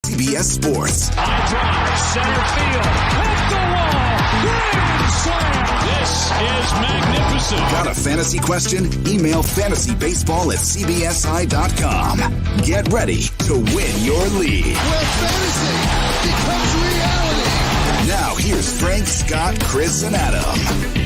CBS Sports. High drive, center field, hit the wall, grand slam. This is magnificent. Got a fantasy question? Email fantasybaseball@cbsi.com. Get ready to win your league. Where fantasy becomes reality. Now here's Frank, Scott, Chris, and Adam.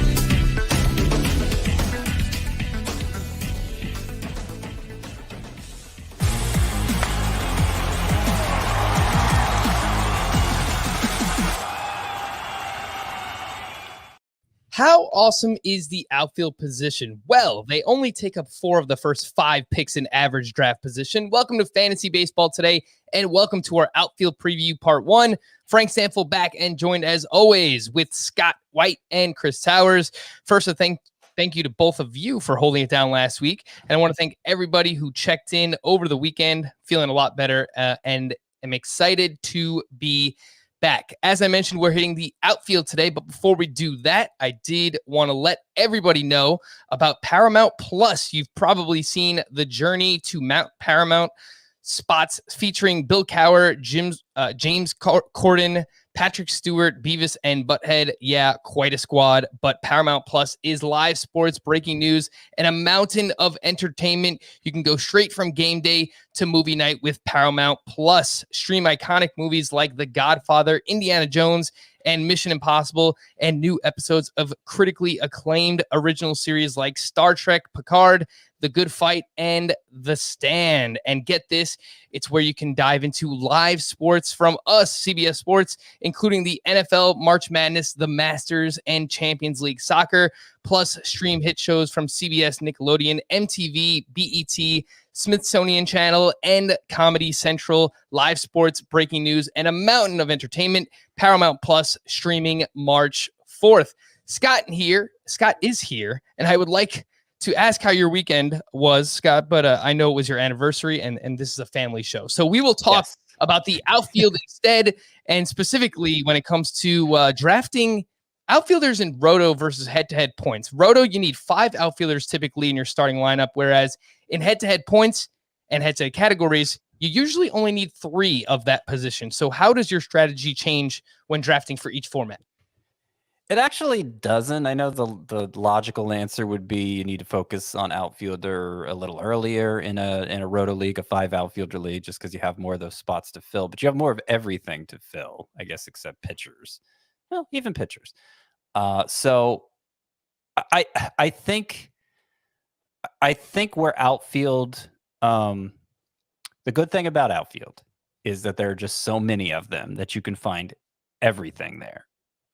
How awesome is the outfield position? Well, they only take up 4 of the first 5 picks in average draft position. Welcome to Fantasy Baseball today, and welcome to our outfield preview part 1. Frank Stanfield back and joined as always with Scott White and Chris Towers. First, thank you to both of you for holding it down last week. And I want to thank everybody who checked in over the weekend, feeling a lot better, and am excited to be back. As I mentioned, we're hitting the outfield today, but before we do that, I did want to let everybody know about Paramount Plus. You've probably seen the Journey to Mount Paramount spots featuring Bill Cowher, James Corden, Patrick Stewart, Beavis and Butthead. Yeah, quite a squad, but Paramount Plus is live sports, breaking news, and a mountain of entertainment. You can go straight from game day to movie night with Paramount Plus. Stream iconic movies like The Godfather, Indiana Jones, and Mission Impossible, and new episodes of critically acclaimed original series like Star Trek, Picard, The Good Fight, and The Stand. And get this, it's where you can dive into live sports from us, CBS Sports, including the NFL, March Madness, the Masters, and Champions League Soccer, plus stream hit shows from CBS, Nickelodeon, MTV, BET, Smithsonian Channel, and Comedy Central. Live sports, breaking news, and a mountain of entertainment. Paramount Plus streaming March 4th. Scott is here, and I would like to ask how your weekend was, Scott, but I know it was your anniversary, and this is a family show. So we will talk about the outfield instead, and specifically when it comes to drafting outfielders in Roto versus head-to-head points. Roto, you need 5 outfielders typically in your starting lineup, whereas in head-to-head points and head-to-head categories, you usually only need 3 of that position. So how does your strategy change when drafting for each format? It actually doesn't. I know the logical answer would be you need to focus on outfielder a little earlier in a Roto league, a 5 outfielder league, just because you have more of those spots to fill. But you have more of everything to fill, I guess, except pitchers. Well, even pitchers. So I think where outfield, the good thing about outfield is that there are just so many of them that you can find everything there.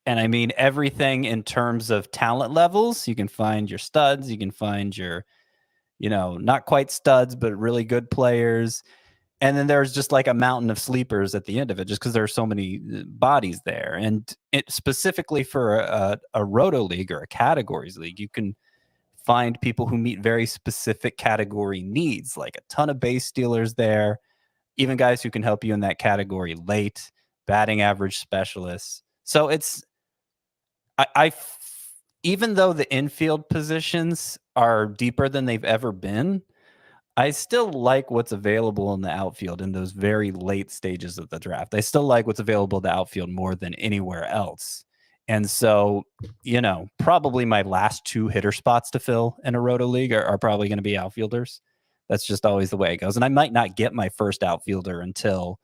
And I mean everything in terms of talent levels. You can find your studs. You can find your, not quite studs, but really good players. And then there's just like a mountain of sleepers at the end of it, just because there are so many bodies there. And it specifically for a Roto league or a categories league, you can find people who meet very specific category needs, like a ton of base stealers there, even guys who can help you in that category late, batting average specialists. So it's, even though the infield positions are deeper than they've ever been, I still like what's available in the outfield in those very late stages of the draft. I still like what's available in the outfield more than anywhere else. And so, probably my last 2 hitter spots to fill in a Roto league are probably going to be outfielders. That's just always the way it goes. And I might not get my first outfielder until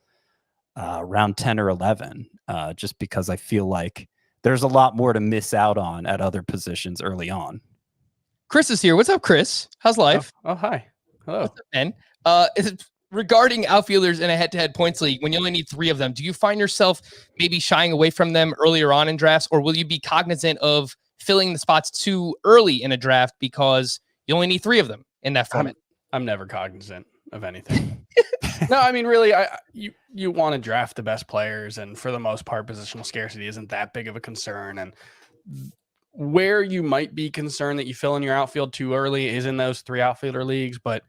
round 10 or 11, just because I feel like there's a lot more to miss out on at other positions early on. Chris is here. What's up, Chris? How's life? Oh, hi. Hello. What's up, man? Regarding outfielders in a head-to-head points league, when you only need 3 of them, do you find yourself maybe shying away from them earlier on in drafts, or will you be cognizant of filling the spots too early in a draft because you only need 3 of them in that format? I'm never cognizant of anything. No, I mean, really, you want to draft the best players, and for the most part, positional scarcity isn't that big of a concern. And where you might be concerned that you fill in your outfield too early is in those 3 outfielder leagues, but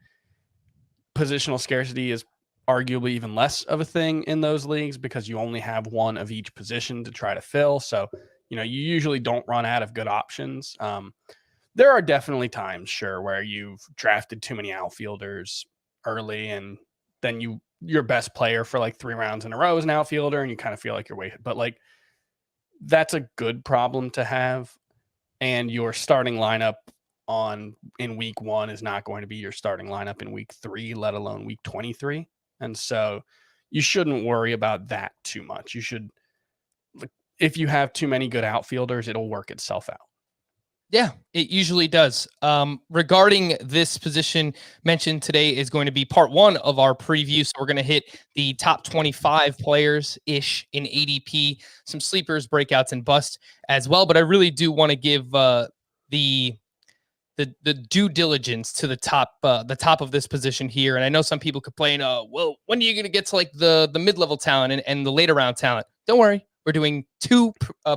positional scarcity is arguably even less of a thing in those leagues because you only have 1 of each position to try to fill. So, you usually don't run out of good options. There are definitely times, sure, where you've drafted too many outfielders early and then you your best player for like 3 rounds in a row as an outfielder, and you kind of feel like you're weighted. But like, that's a good problem to have. And your starting lineup in week 1 is not going to be your starting lineup in week 3, let alone week 23. And so you shouldn't worry about that too much. You should, if you have too many good outfielders, it'll work itself out. Yeah, it usually does. Regarding this position mentioned today is going to be part 1 of our preview. So we're going to hit the top 25 players-ish in ADP, some sleepers, breakouts, and bust as well. But I really do want to give the due diligence to the top of this position here. And I know some people complain, well, when are you going to get to like the mid-level talent and the later round talent? Don't worry. We're doing 2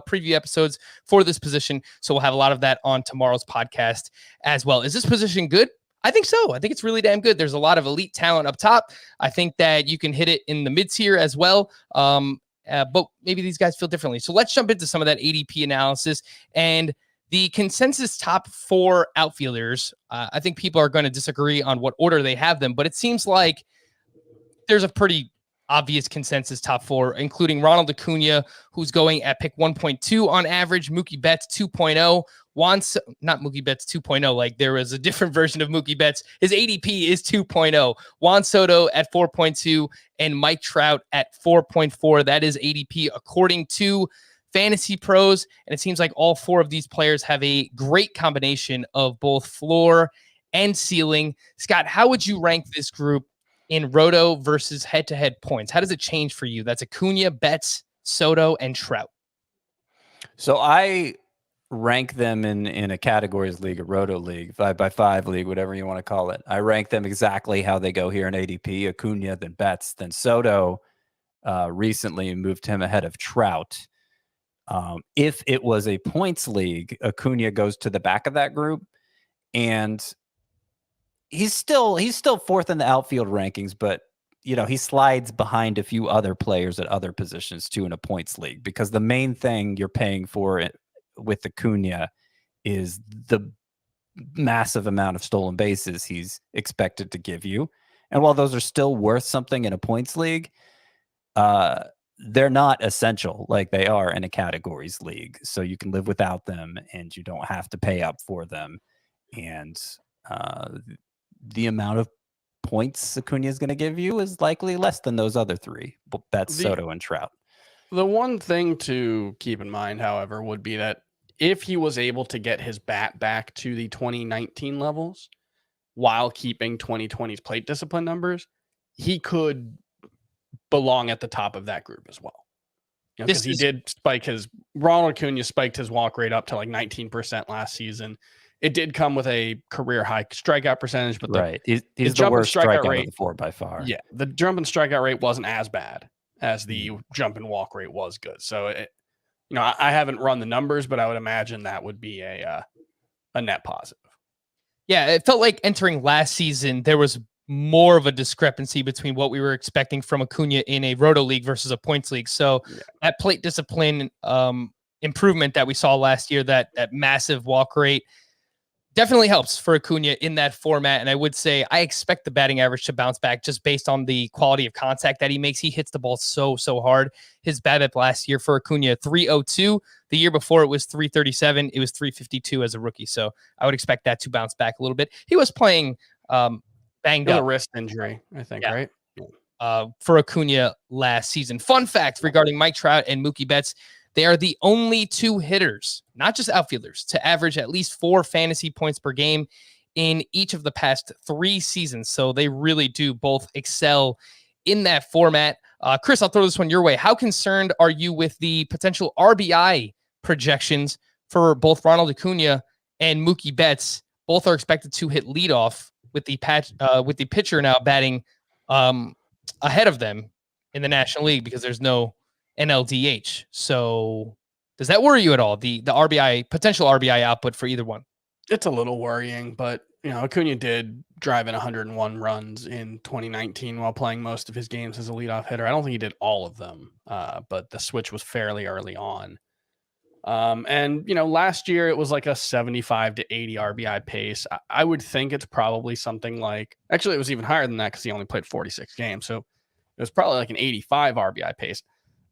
preview episodes for this position, so we'll have a lot of that on tomorrow's podcast as well. Is this position good? I think so. I think it's really damn good. There's a lot of elite talent up top. I think that you can hit it in the mid-tier as well, but maybe these guys feel differently. So let's jump into some of that ADP analysis. And the consensus top 4 outfielders, I think people are going to disagree on what order they have them, but it seems like there's a pretty obvious consensus top 4, including Ronald Acuna, who's going at pick 1.2 on average, Mookie Betts 2.0, not Mookie Betts 2.0, like there was a different version of Mookie Betts. His ADP is 2.0. Juan Soto at 4.2 and Mike Trout at 4.4. That is ADP according to Fantasy Pros, and it seems like all 4 of these players have a great combination of both floor and ceiling. Scott, how would you rank this group in Roto versus head-to-head points? How does it change for you? That's Acuna, Betts, Soto, and Trout. So I rank them in a categories league, a Roto league, 5x5 league, whatever you want to call it. I rank them exactly how they go here in ADP. Acuna, then Betts, then Soto. Recently moved him ahead of Trout. If it was a points league, Acuna goes to the back of that group, and he's still 4th in the outfield rankings, but he slides behind a few other players at other positions too in a points league, because the main thing you're paying for it with Acuna is the massive amount of stolen bases he's expected to give you. And while those are still worth something in a points league, they're not essential like they are in a categories league. So you can live without them and you don't have to pay up for them. And the amount of points Acuna is going to give you is likely less than those other 3, Betts, Soto, and Trout. The one thing to keep in mind, however, would be that if he was able to get his bat back to the 2019 levels while keeping 2020's plate discipline numbers, he could belong at the top of that group as well. Because Ronald Acuna spiked his walk rate up to like 19% last season. It did come with a career high strikeout percentage, but he's the worst strikeout rate of the 4 by far. Yeah, the jump in strikeout rate wasn't as bad as the jump in walk rate was good. So, I haven't run the numbers, but I would imagine that would be a net positive. Yeah, it felt like entering last season, there was more of a discrepancy between what we were expecting from Acuna in a Roto league versus a points league. So that plate discipline improvement that we saw last year, that massive walk rate, definitely helps for Acuna in that format. And I would say I expect the batting average to bounce back just based on the quality of contact that he makes. He hits the ball so hard. His BABIP last year for Acuna, 302. The year before it was 337. It was 352 as a rookie. So I would expect that to bounce back a little bit. He was playing banged up. A wrist injury, I think, right? For Acuna last season. Fun fact regarding Mike Trout and Mookie Betts, they are the only 2 hitters, not just outfielders, to average at least 4 fantasy points per game in each of the past 3 seasons. So they really do both excel in that format. Chris, I'll throw this one your way. How concerned are you with the potential RBI projections for both Ronald Acuna and Mookie Betts? Both are expected to hit leadoff with the pitcher now batting ahead of them in the National League because there's no NLDH. So does that worry you at all? The potential RBI output for either one? It's a little worrying, but Acuna did drive in 101 runs in 2019 while playing most of his games as a leadoff hitter. I don't think he did all of them, but the switch was fairly early on. And last year it was like a 75 to 80 RBI pace. I would think it's probably something like, actually it was even higher than that because he only played 46 games. So it was probably like an 85 RBI pace.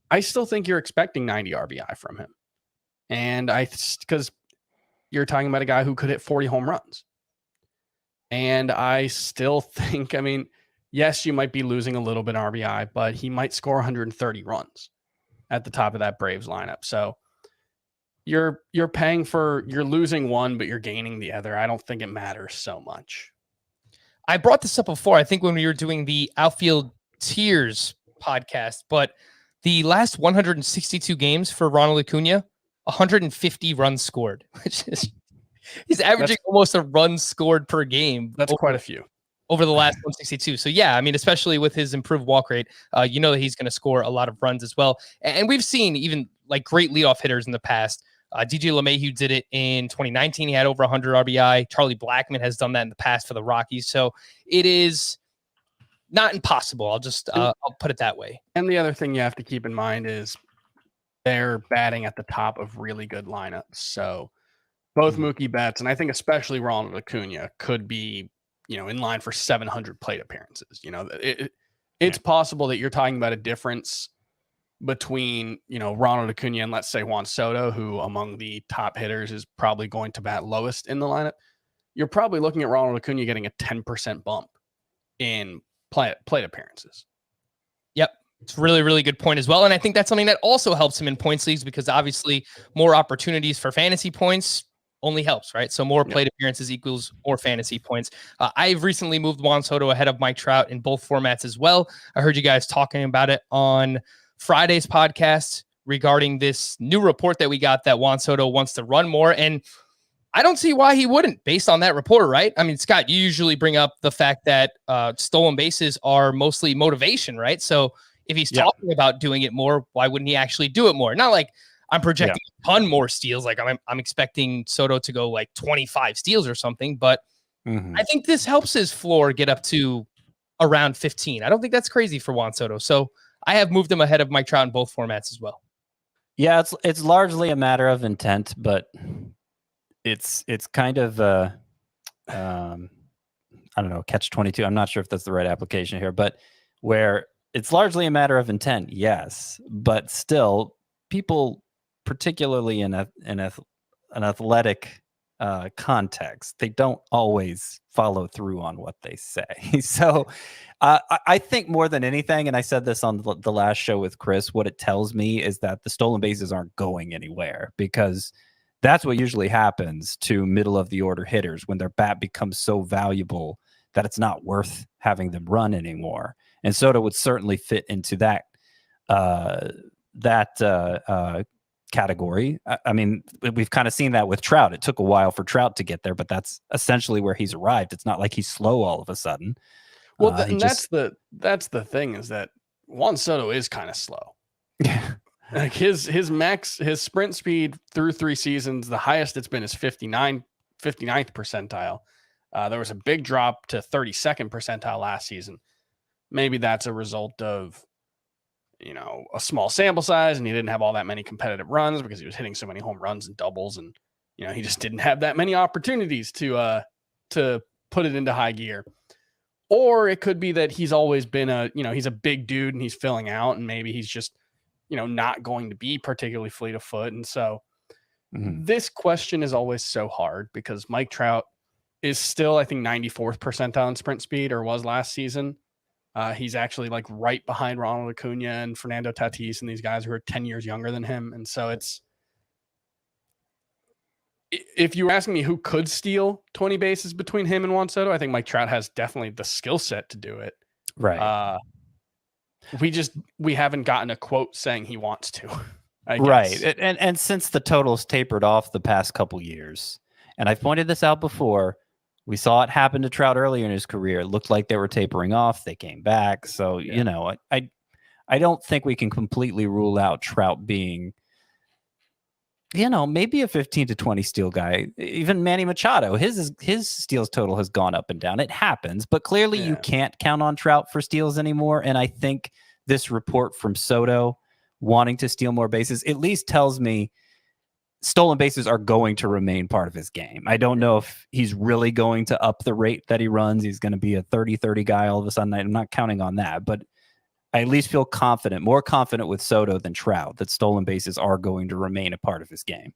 I still think you're expecting 90 RBI from him. And because you're talking about a guy who could hit 40 home runs. And I still think, I mean, yes, you might be losing a little bit in RBI, but he might score 130 runs at the top of that Braves lineup. So you're losing one, but you're gaining the other. I don't think it matters so much. I brought this up before, I think when we were doing the Outfield Tiers podcast, but the last 162 games for Ronald Acuna, 150 runs scored, which is he's averaging almost a run scored per game. That's quite a few over the last 162. So yeah, I mean, especially with his improved walk rate, you know that he's going to score a lot of runs as well. And we've seen even like great leadoff hitters in the past. DJ LeMahieu did it in 2019. He had over 100 RBI. Charlie Blackmon has done that in the past for the Rockies. So it is not impossible. I'll put it that way. And the other thing you have to keep in mind is they're batting at the top of really good lineups. So both Mookie Betts and I think especially Ronald Acuna could be, in line for 700 plate appearances. It's possible that you're talking about a difference between, Ronald Acuna and let's say Juan Soto, who among the top hitters is probably going to bat lowest in the lineup. You're probably looking at Ronald Acuna getting a 10% bump in plate appearances. Yep. It's a really, really good point as well. And I think that's something that also helps him in points leagues because obviously more opportunities for fantasy points only helps, right? So more plate appearances equals more fantasy points. I've recently moved Juan Soto ahead of Mike Trout in both formats as well. I heard you guys talking about it on Friday's podcast regarding this new report that we got that Juan Soto wants to run more. And I don't see why he wouldn't based on that report, right? I mean, Scott, you usually bring up the fact that stolen bases are mostly motivation, right? So if he's talking about doing it more, why wouldn't he actually do it more? Not like I'm projecting a ton more steals. Like I'm expecting Soto to go like 25 steals or something, but I think this helps his floor get up to around 15. I don't think that's crazy for Juan Soto. So I have moved him ahead of Mike Trout in both formats as well. Yeah, it's largely a matter of intent, but it's kind of I don't know, catch-22. I'm not sure if that's the right application here, but where it's largely a matter of intent, yes, but still people, particularly in an athletic context, they don't always follow through on what they say. So I think more than anything, and I said this on the last show with Chris, what it tells me is that the stolen bases aren't going anywhere because that's what usually happens to middle of the order hitters when their bat becomes so valuable that it's not worth having them run anymore. And Soto would certainly fit into that category. I mean, we've kind of seen that with Trout. It took a while for Trout to get there, but that's essentially where he's arrived. It's not like he's slow all of a sudden. Well, that's the thing is that Juan Soto is kind of slow. Yeah. Like his sprint speed through 3 seasons, the highest it's been is 59th percentile. There was a big drop to 32nd percentile last season. Maybe that's a result of, a small sample size and he didn't have all that many competitive runs because he was hitting so many home runs and doubles. And, he just didn't have that many opportunities to put it into high gear. Or it could be that he's always been he's a big dude and he's filling out and maybe he's just, not going to be particularly fleet of foot. And so this question is always so hard because Mike Trout is still, I think, 94th percentile in sprint speed or was last season. He's actually like right behind Ronald Acuna and Fernando Tatis and these guys who are 10 years younger than him. And so if you were asking me who could steal 20 bases between him and Juan Soto, I think Mike Trout has definitely the skill set to do it. Right. We haven't gotten a quote saying he wants to. I guess. Right. And since the totals tapered off the past couple years, and I've pointed this out before, we saw it happen to Trout earlier in his career. It looked like they were tapering off. They came back. So, I don't think we can completely rule out Trout being, maybe a 15 to 20 steal guy. Even Manny Machado, his steals total has gone up and down. It happens, but clearly you can't count on Trout for steals anymore. And I think this report from Soto wanting to steal more bases at least tells me stolen bases are going to remain part of his game. I don't know if he's really going to up the rate that he runs. He's going to be a 30-30 guy all of a sudden. I'm not counting on that, but I at least feel confident, more confident with Soto than Trout, that stolen bases are going to remain a part of his game.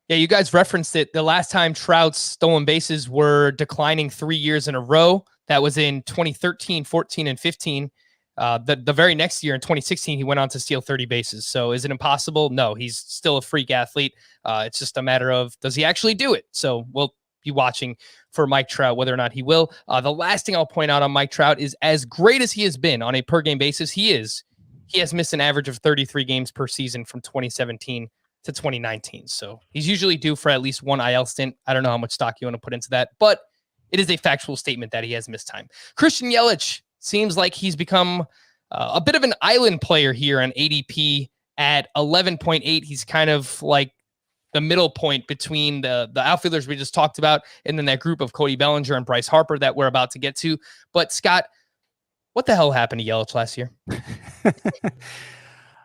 Yeah, you guys referenced it. The last time Trout's stolen bases were declining 3 years in a row, that was in 2013, 14, and 15. The very next year in 2016, he went on to steal 30 bases. So is it impossible? No, he's still a freak athlete. It's just a matter of, does he actually do it? So we'll be watching for Mike Trout, whether or not he will. The last thing I'll point out on Mike Trout is, as great as he has been on a per game basis, he has missed an average of 33 games per season from 2017 to 2019. So he's usually due for at least one IL stint. I don't know how much stock you want to put into that, but it is a factual statement that he has missed time. Christian Yelich seems like he's become a bit of an island player here on ADP at 11.8. He's kind of like the middle point between the outfielders we just talked about, and then that group of Cody Bellinger and Bryce Harper that we're about to get to. But Scott, what the hell happened to Yelich last year?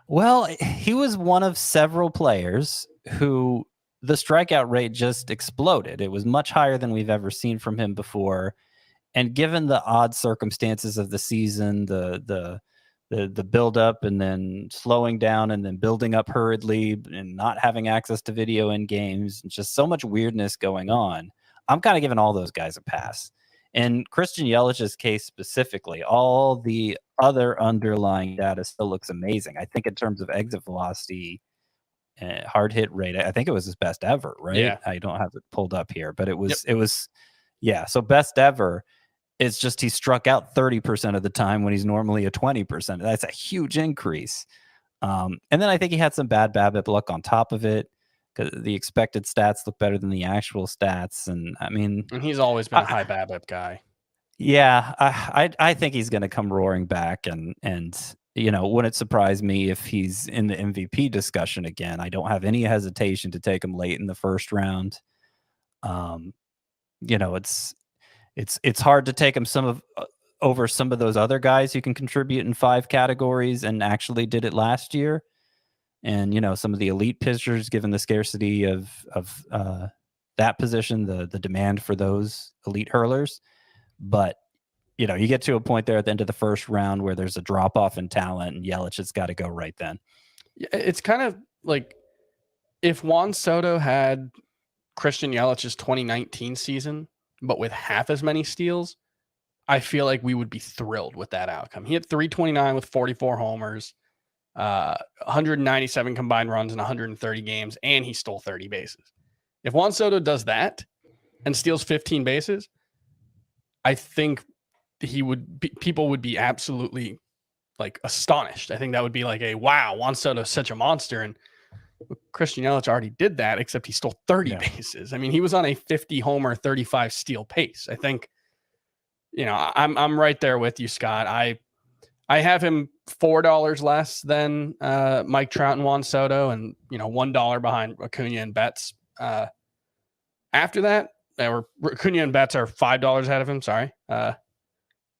Well, he was one of several players who the strikeout rate just exploded. It was much higher than we've ever seen from him before. And given the odd circumstances of the season, the build-up and then slowing down and then building up hurriedly and not having access to video in games, just so much weirdness going on, I'm kind of giving all those guys a pass. In Christian Yelich's case specifically, all the other underlying data still looks amazing. I think in terms of exit velocity, hard hit rate, I think it was his best ever, right? Yeah. I don't have it pulled up here, but it was, yeah. So best ever. It's just he struck out 30% of the time when he's normally a 20%. That's a huge increase. And then I think he had some bad BABIP luck on top of it, because the expected stats look better than the actual stats. And I mean, And he's always been a high BABIP guy. Yeah, I think he's going to come roaring back, and wouldn't surprise me if he's in the MVP discussion again. I don't have any hesitation to take him late in the first round. It's hard to take him over some of those other guys who can contribute in 5 categories and actually did it last year. And some of the elite pitchers, given the scarcity of that position, the demand for those elite hurlers. But you get to a point there at the end of the first round where there's a drop off in talent, and Yelich has got to go right then. It's kind of like if Juan Soto had Christian Yelich's 2019 season, but with half as many steals, I feel like we would be thrilled with that outcome. He hit 329 with 44 homers, 197 combined runs in 130 games, and he stole 30 bases. If Juan Soto does that and steals 15 bases, I think people would be absolutely like astonished. I think that would be like a wow, Juan Soto is such a monster. And Christian Yelich already did that, except he stole 30 bases. I mean, he was on a 50 homer, 35 steal pace. I think, I'm right there with you, Scott. I have him $4 less than Mike Trout and Juan Soto, and $1 behind Acuna and Betts. After that, Acuna and Betts are $5 ahead of him. Sorry,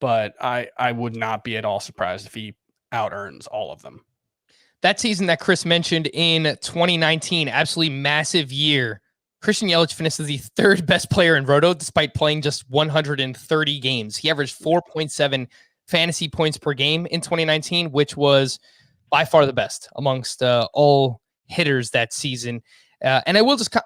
but I would not be at all surprised if he out earns all of them. That season that Chris mentioned in 2019, absolutely massive year. Christian Yelich finished as the 3rd best player in Roto, despite playing just 130 games. He averaged 4.7 fantasy points per game in 2019, which was by far the best amongst all hitters that season. And I will just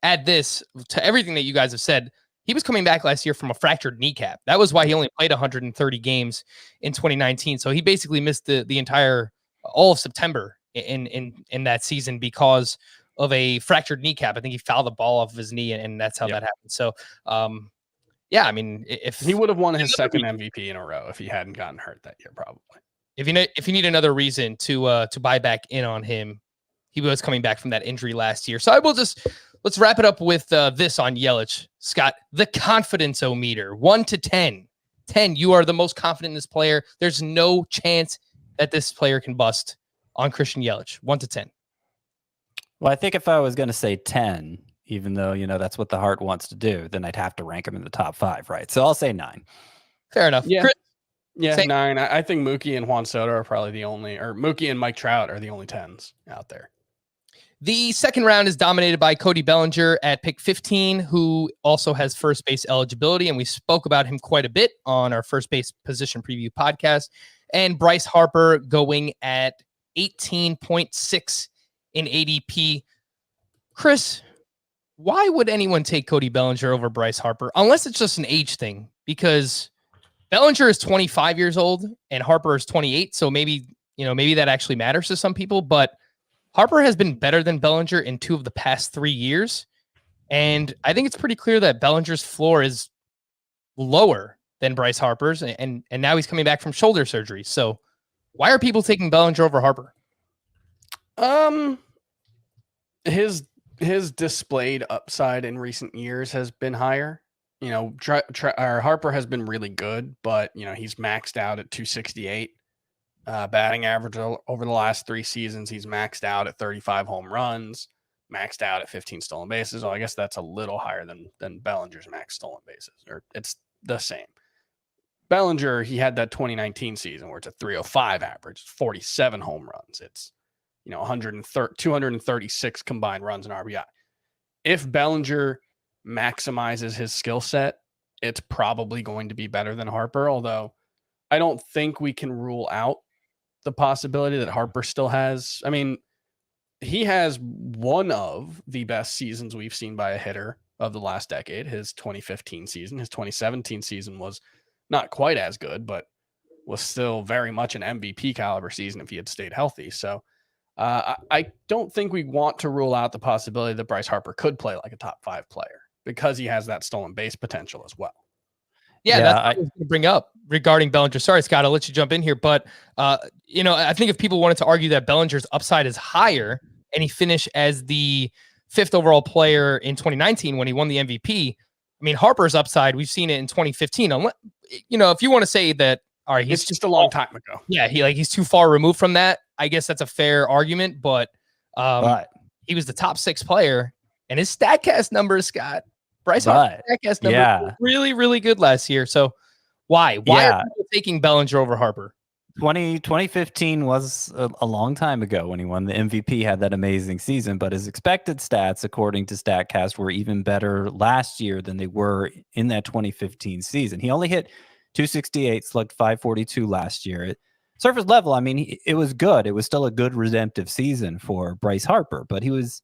add this to everything that you guys have said. He was coming back last year from a fractured kneecap. That was why he only played 130 games in 2019. So he basically missed the entire all of September in that season because of a fractured kneecap. I think he fouled the ball off of his knee, and that's how that happened. So, I mean, if he would have won his second MVP in a row if he hadn't gotten hurt that year, probably. If you need another reason to buy back in on him, he was coming back from that injury last year. So let's wrap it up with this on Yelich. Scott, the confidence-o-meter, 1 to 10. 10, you are the most confident in this player. There's no chance that this player can bust on Christian Yelich. 1 to 10. Well, I think if I was going to say 10, even though, that's what the heart wants to do, then I'd have to rank him in the top 5, right? So I'll say 9. Fair enough. Yeah. Chris, yeah, 9. I think Mookie and Juan Soto are probably Mookie and Mike Trout are the only 10s out there. The second round is dominated by Cody Bellinger at pick 15, who also has first base eligibility, and we spoke about him quite a bit on our first base position preview podcast. and Bryce Harper going at 18.6 in ADP. Chris, why would anyone take Cody Bellinger over Bryce Harper? Unless it's just an age thing, because Bellinger is 25 years old and Harper is 28. So maybe that actually matters to some people, but Harper has been better than Bellinger in 2 of the past 3 years. And I think it's pretty clear that Bellinger's floor is lower than Bryce Harper's. And now he's coming back from shoulder surgery. So why are people taking Bellinger over Harper? His displayed upside in recent years has been higher. Harper has been really good, but he's maxed out at 268 batting average over the last 3 seasons. He's maxed out at 35 home runs, maxed out at 15 stolen bases. Well, I guess that's a little higher than Bellinger's max stolen bases, or it's the same. Bellinger, he had that 2019 season where it's a 305 average, 47 home runs. It's 236 combined runs and RBI. If Bellinger maximizes his skill set, it's probably going to be better than Harper, although I don't think we can rule out the possibility that Harper still has. I mean, he has one of the best seasons we've seen by a hitter of the last decade, his 2015 season. His 2017 season was not quite as good, but was still very much an MVP caliber season if he had stayed healthy. So I don't think we want to rule out the possibility that Bryce Harper could play like a top 5 player because he has that stolen base potential as well. Yeah, that's what I was going to bring up regarding Bellinger. Sorry, Scott, I'll let you jump in here. But, I think if people wanted to argue that Bellinger's upside is higher and he finished as the 5th overall player in 2019 when he won the MVP, I mean, Harper's upside, we've seen it in 2015. If you want to say that, all right, it's just a long time ago. Yeah, he's too far removed from that. I guess that's a fair argument, but he was the top 6 player, and his StatCast numbers, Scott, Bryce Harper's StatCast numbers were really, really good last year. So why are people taking Bellinger over Harper? 2015 was a long time ago when he won the MVP, had that amazing season, but his expected stats, according to StatCast, were even better last year than they were in that 2015 season. He only hit 268, slugged 542 last year. At surface level, I mean, it was good. It was still a good redemptive season for Bryce Harper, but he was,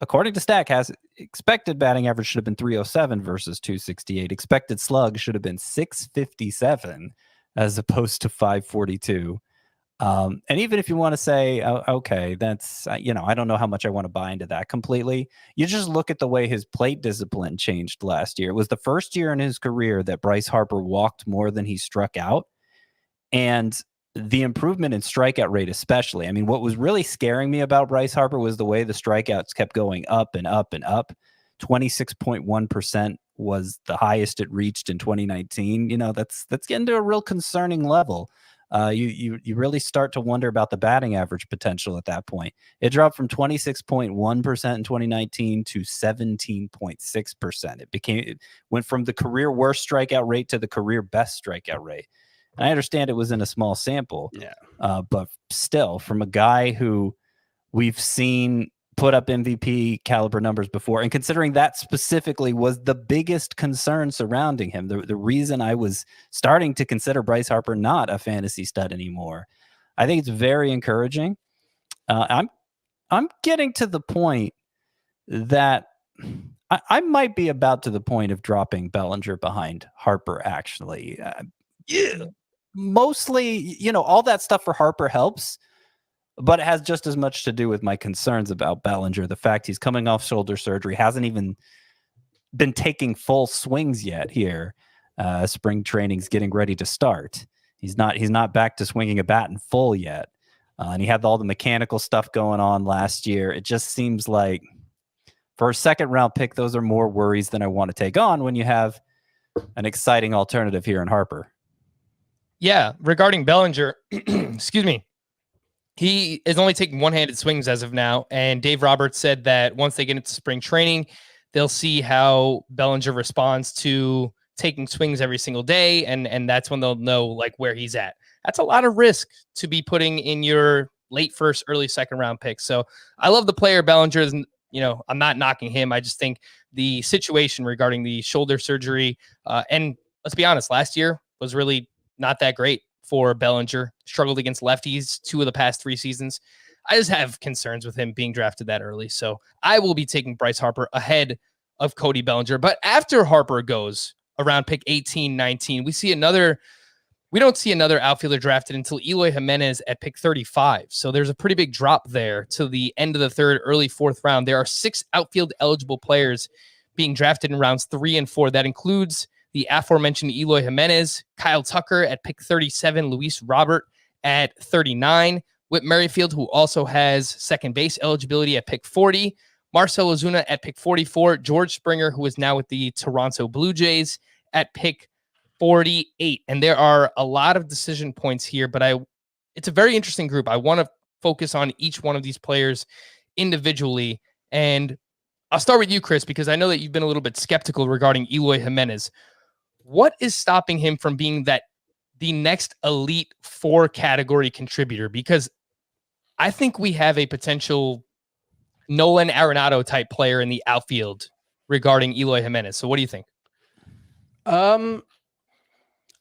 according to StatCast, expected batting average should have been 307 versus 268. Expected slug should have been 657 as opposed to 542. And even if you want to say, okay, that's, I don't know how much I want to buy into that completely. You just look at the way his plate discipline changed last year. It was the first year in his career that Bryce Harper walked more than he struck out. And the improvement in strikeout rate, especially. I mean, what was really scaring me about Bryce Harper was the way the strikeouts kept going up and up and up. 26.1% was the highest it reached in 2019. That's getting to a real concerning level. You really start to wonder about the batting average potential at that point. It dropped from 26.1% in 2019 to 17.6%. It went from the career worst strikeout rate to the career best strikeout rate. And I understand it was in a small sample, but still, from a guy who we've seen put up MVP caliber numbers before, and considering that specifically was the biggest concern surrounding him, the reason I was starting to consider Bryce Harper not a fantasy stud anymore, I think it's very encouraging. I'm getting to the point that I might be about to the point of dropping Bellinger behind Harper, actually. Mostly, all that stuff for Harper helps, but it has just as much to do with my concerns about Bellinger. The fact he's coming off shoulder surgery, hasn't even been taking full swings yet here. Spring training's getting ready to start. He's not back to swinging a bat in full yet. And he had all the mechanical stuff going on last year. It just seems like for a 2nd round pick, those are more worries than I want to take on when you have an exciting alternative here in Harper. Yeah, regarding Bellinger, excuse me, he is only taking one-handed swings as of now, and Dave Roberts said that once they get into spring training, they'll see how Bellinger responds to taking swings every single day, and that's when they'll know where he's at. That's a lot of risk to be putting in your late 1st, early 2nd round pick. So I love the player Bellinger. I'm not knocking him. I just think the situation regarding the shoulder surgery, and let's be honest, last year was really not that great for Bellinger. Struggled against lefties 2 of the past 3 seasons. I just have concerns with him being drafted that early. So I will be taking Bryce Harper ahead of Cody Bellinger. But after Harper goes around pick 18, 19, we don't see another outfielder drafted until Eloy Jimenez at pick 35. So there's a pretty big drop there to the end of the 3rd, early 4th round. There are 6 outfield eligible players being drafted in rounds 3 and 4. That includes the aforementioned Eloy Jimenez, Kyle Tucker at pick 37, Luis Robert at 39, Whit Merrifield, who also has second base eligibility at pick 40, Marcell Ozuna at pick 44, George Springer, who is now with the Toronto Blue Jays, at pick 48. And there are a lot of decision points here, but it's a very interesting group. I want to focus on each one of these players individually. And I'll start with you, Chris, because I know that you've been a little bit skeptical regarding Eloy Jimenez. What is stopping him from being the next elite 4 category contributor? Because I think we have a potential Nolan Arenado type player in the outfield regarding Eloy Jimenez. So what do you think?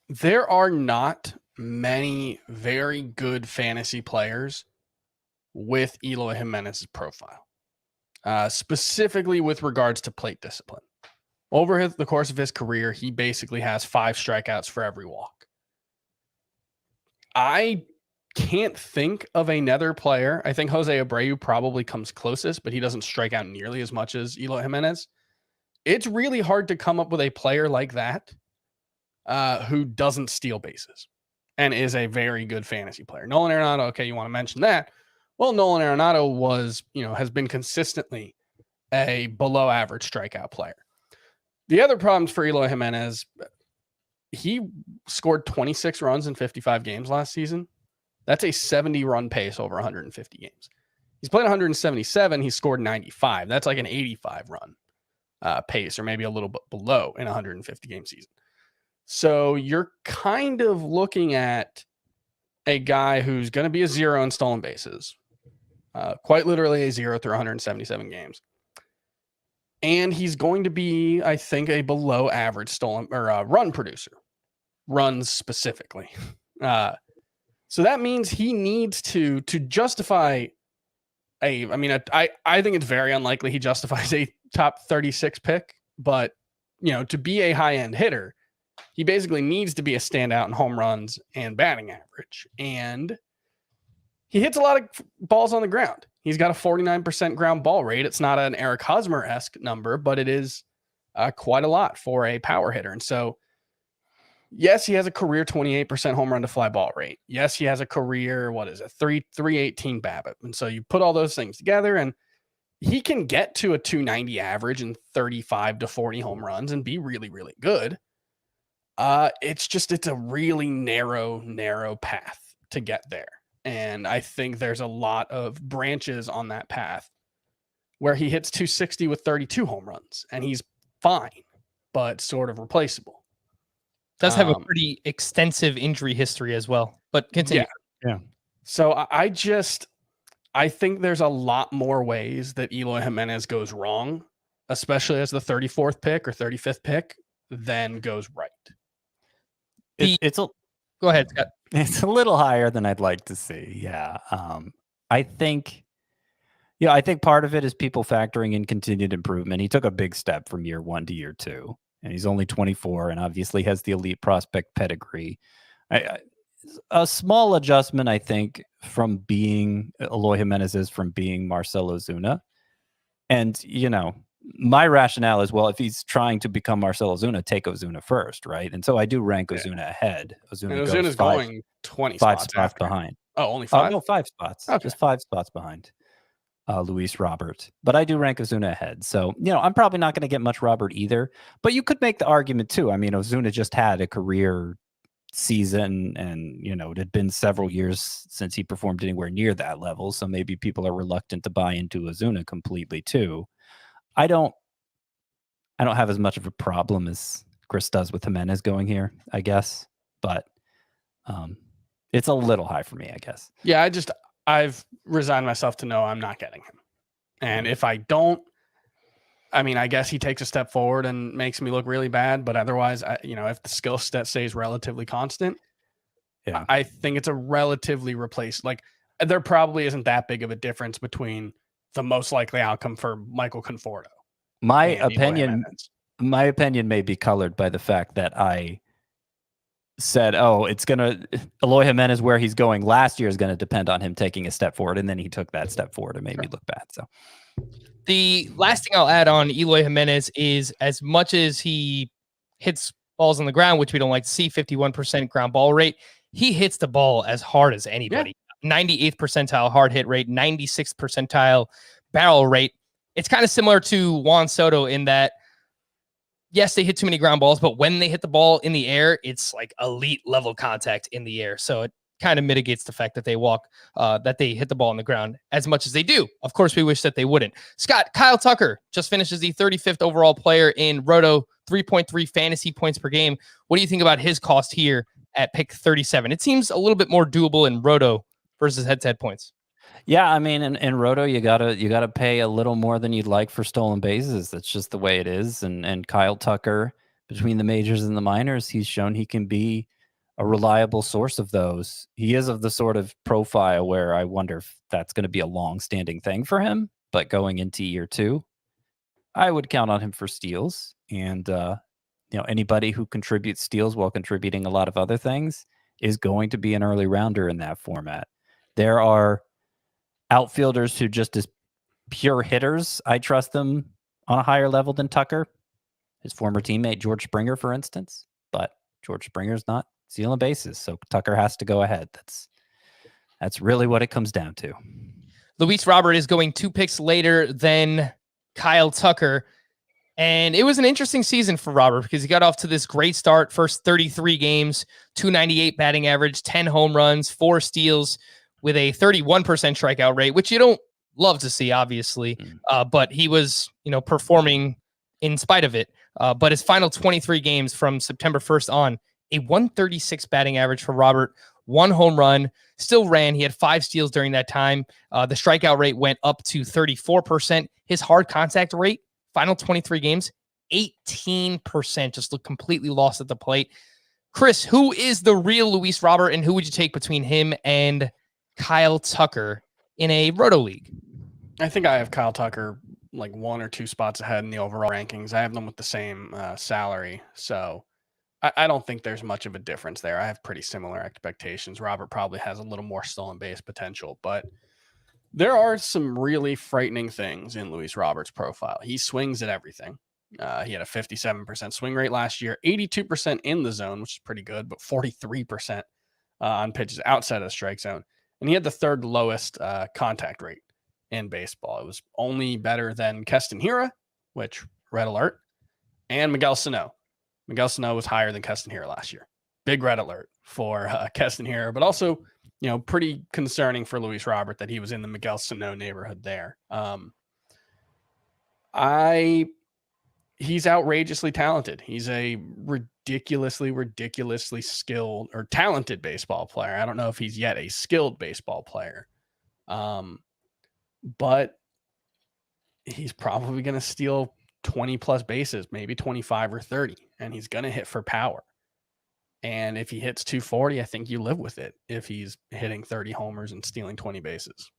There are not many very good fantasy players with Eloy Jimenez's profile, specifically with regards to plate discipline. Over the course of his career, he basically has 5 strikeouts for every walk. I can't think of another player. I think Jose Abreu probably comes closest, but he doesn't strike out nearly as much as Eloy Jimenez. It's really hard to come up with a player like that who doesn't steal bases and is a very good fantasy player. Nolan Arenado, okay, you want to mention that? Well, Nolan Arenado has been consistently a below average strikeout player. The other problems for Eloy Jimenez, he scored 26 runs in 55 games last season. That's a 70-run pace over 150 games. He's played 177. He scored 95. That's like an 85-run pace, or maybe a little bit below in a 150-game season. So you're kind of looking at a guy who's going to be a 0 in stolen bases, quite literally a 0 through 177 games. And he's going to be, I think, a below average stolen or run producer, runs specifically. So that means he needs to justify I think it's very unlikely he justifies a top 36 pick, but to be a high-end hitter, he basically needs to be a standout in home runs and batting average. And he hits a lot of balls on the ground. He's got a 49% ground ball rate. It's not an Eric Hosmer-esque number, but it is quite a lot for a power hitter. And so, yes, he has a career 28% home run to fly ball rate. Yes, he has a career, 318 BABIP. And so you put all those things together and he can get to a 290 average and 35 to 40 home runs and be really, really good. It's a really narrow path to get there. And I think there's a lot of branches on that path where he hits 260 with 32 home runs and he's fine, but sort of replaceable. Does have a pretty extensive injury history as well, but continue. Yeah. So I think there's a lot more ways that Eloy Jimenez goes wrong, especially as the 34th pick or 35th pick, than goes right. Go ahead, Scott. It's a little higher than I'd like to see. Yeah. I think part of it is people factoring in continued improvement. He took a big step from year 1 to year 2, and he's only 24 and obviously has the elite prospect pedigree. A small adjustment, I think, from being Eloy Jimenez is from being Marcell Ozuna. And, my rationale is, well, if he's trying to become Marcell Ozuna, take Ozuna first, right? And so I do rank Ozuna ahead. Ozuna's going 20 5 spots behind. Oh, only 5? No, 5 spots. Okay. Just 5 spots behind Luis Robert. But I do rank Ozuna ahead. So, I'm probably not going to get much Robert either. But you could make the argument, too. I mean, Ozuna just had a career season and, it had been several years since he performed anywhere near that level. So maybe people are reluctant to buy into Ozuna completely, too. I don't have as much of a problem as Chris does with Jimenez going here, I guess. But it's a little high for me, I guess. Yeah, I've resigned myself to know I'm not getting him. And if I don't, I guess he takes a step forward and makes me look really bad. But otherwise, if the skill set stays relatively constant, Yeah. I think it's a relatively replaced. Like there probably isn't that big of a difference between the most likely outcome for Michael Conforto. My and Eloy opinion, Jimenez. may be colored by the fact that I said, "Oh, Eloy Jimenez where he's going last year is going to depend on him taking a step forward," and then he took that step forward and made me look bad. So, The last thing I'll add on Eloy Jimenez is as much as he hits balls on the ground, which we don't like to see, 51% ground ball rate, he hits the ball as hard as anybody. 98th percentile hard hit rate, 96th percentile barrel rate. It's kind of similar to Juan Soto in that, yes, they hit too many ground balls, but when they hit the ball in the air, it's like elite level contact in the air. So it kind of mitigates the fact that that they hit the ball on the ground as much as they do. Of course, we wish that they wouldn't. Scott, Kyle Tucker just finishes the 35th overall player in Roto, 3.3 fantasy points per game. What do you think about his cost here at pick 37? It seems a little bit more doable in Roto versus head-to-head points. yeah, I mean, in Roto, you gotta pay a little more than you'd like for stolen bases. That's just the way it is. And Kyle Tucker, between the majors and the minors, he's shown he can be a reliable source of those. He is of the sort of profile where I wonder if that's going to be a long-standing thing for him. But going into year 2, I would count on him for steals. And anybody who contributes steals while contributing a lot of other things is going to be an early rounder in that format. There are outfielders who just as pure hitters, I trust them on a higher level than Tucker. His former teammate, George Springer, for instance. But George Springer's not stealing bases, so Tucker has to go ahead. That's really what it comes down to. Luis Robert is going 2 picks later than Kyle Tucker. And it was an interesting season for Robert because he got off to this great start. First 33 games, 298 batting average, 10 home runs, 4 steals with a 31% strikeout rate, which you don't love to see, obviously. But he was, performing in spite of it. But his final 23 games from September 1st on, a 136 batting average for Robert, 1 home run, still ran. He had 5 steals during that time. The strikeout rate went up to 34%. His hard contact rate, final 23 games, 18%, just looked completely lost at the plate. Chris, who is the real Luis Robert, and who would you take between him and Kyle Tucker in a Roto league? I think I have Kyle Tucker like 1 or 2 spots ahead in the overall rankings. I have them with the same salary. So I don't think there's much of a difference there. I have pretty similar expectations. Robert probably has a little more stolen base potential, but there are some really frightening things in Luis Robert's profile. He swings at everything. He had a 57% swing rate last year, 82% in the zone, which is pretty good, but 43% on pitches outside of the strike zone. And he had the 3rd lowest contact rate in baseball. It was only better than Keston Hiura, which, red alert, and Miguel Sano. Miguel Sano was higher than Keston Hiura last year. Big red alert for Keston Hiura, but also, pretty concerning for Luis Robert that he was in the Miguel Sano neighborhood there. He's outrageously talented. He's a ridiculously skilled or talented baseball player. I don't know if he's yet a skilled baseball player. But he's probably going to steal 20 plus bases, maybe 25 or 30, and he's going to hit for power. And if he hits 240, I think you live with it if he's hitting 30 homers and stealing 20 bases.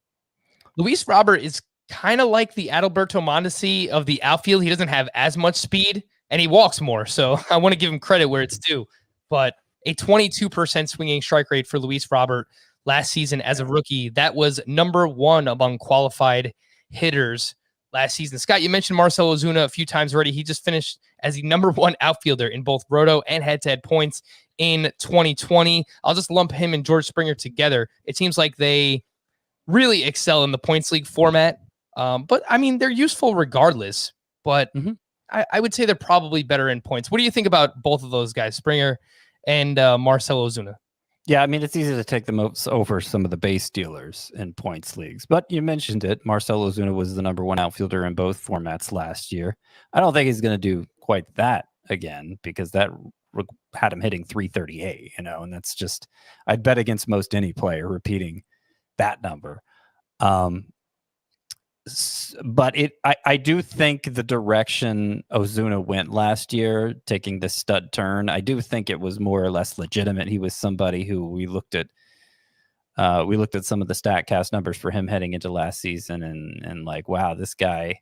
Luis Robert is kind of like the Adalberto Mondesi of the outfield. He doesn't have as much speed and he walks more. So I want to give him credit where it's due. But a 22% swinging strike rate for Luis Robert last season as a rookie. That was number 1 among qualified hitters last season. Scott, you mentioned Marcell Ozuna a few times already. He just finished as the number 1 outfielder in both Roto and head-to-head points in 2020. I'll just lump him and George Springer together. It seems like they really excel in the points league format. But I mean, they're useful regardless, but I would say they're probably better in points. What do you think about both of those guys, Springer and Marcell Ozuna? Yeah, I mean, it's easy to take them over some of the base stealers in points leagues, but you mentioned it. Marcell Ozuna was the number 1 outfielder in both formats last year. I don't think he's going to do quite that again because that had him hitting 338, and that's just, I'd bet against most any player repeating that number. But I do think the direction Ozuna went last year, taking the stud turn, I do think it was more or less legitimate. He was somebody who we looked at some of the StatCast numbers for him heading into last season, and like, wow, this guy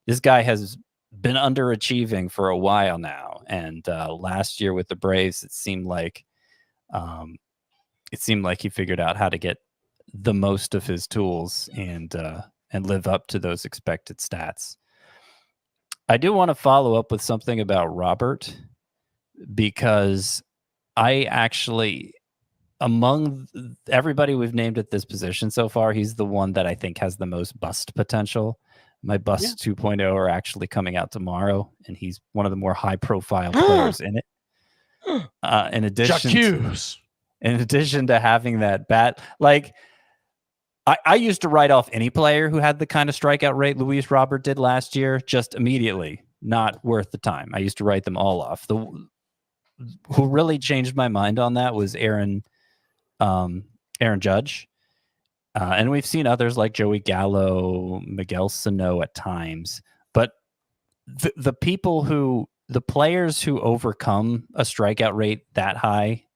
has been underachieving for a while now. And last year with the Braves, it seemed like he figured out how to get the most of his tools and live up to those expected stats. I do want to follow up with something about Robert, because I actually, among everybody we've named at this position so far, he's the one that I think has the most bust potential. My busts 2.0 are actually coming out tomorrow, and he's one of the more high-profile players in it. In addition to having that bat, like, I used to write off any player who had the kind of strikeout rate Luis Robert did last year, just immediately, not worth the time. I used to write them all off. Who really changed my mind on that was Aaron Judge. And we've seen others like Joey Gallo, Miguel Sano at times. But the players who overcome a strikeout rate that high,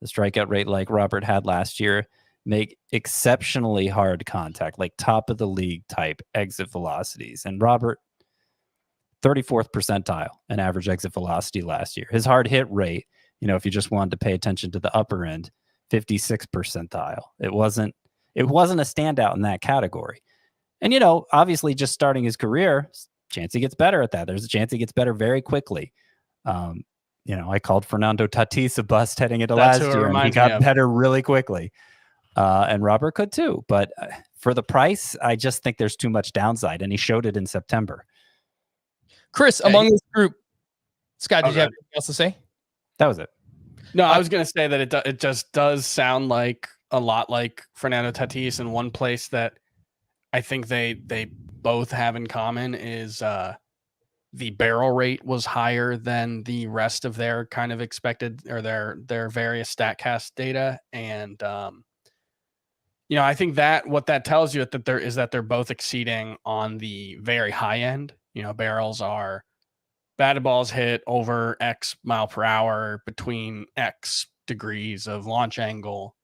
the strikeout rate like Robert had last year, make exceptionally hard contact, like top of the league type exit velocities. And Robert, 34th percentile in average exit velocity last year. His hard hit rate, if you just wanted to pay attention to the upper end, 56th percentile. It wasn't a standout in that category. And, obviously just starting his career, chance he gets better at that. There's a chance he gets better very quickly. I called Fernando Tatis a bust heading into last year, and he got better really quickly. And Robert could too, but for the price, I just think there's too much downside, and he showed it in September. Chris, among this group, Scott, did you have anything else to say? That was it. No, I was going to say that it just does sound like a lot like Fernando Tatis, and one place that I think they both have in common is the barrel rate was higher than the rest of their kind of expected, or their various StatCast data. And I think that what that tells you that they're both exceeding on the very high end. Barrels are batted balls hit over X mile per hour between X degrees of launch angle.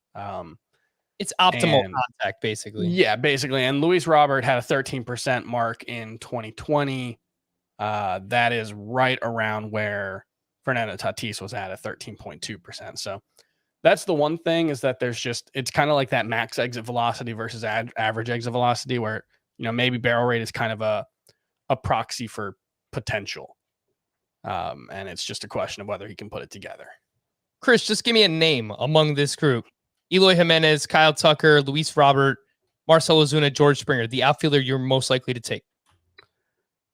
It's optimal contact, basically. Yeah, basically. And Luis Robert had a 13% mark in 2020. That is right around where Fernando Tatis was at 13.2%. So that's the one thing, is that it's kind of like that max exit velocity versus average exit velocity, where, maybe barrel rate is kind of a proxy for potential. And it's just a question of whether he can put it together. Chris, just give me a name among this group. Eloy Jimenez, Kyle Tucker, Luis Robert, Marcell Ozuna, George Springer, the outfielder you're most likely to take.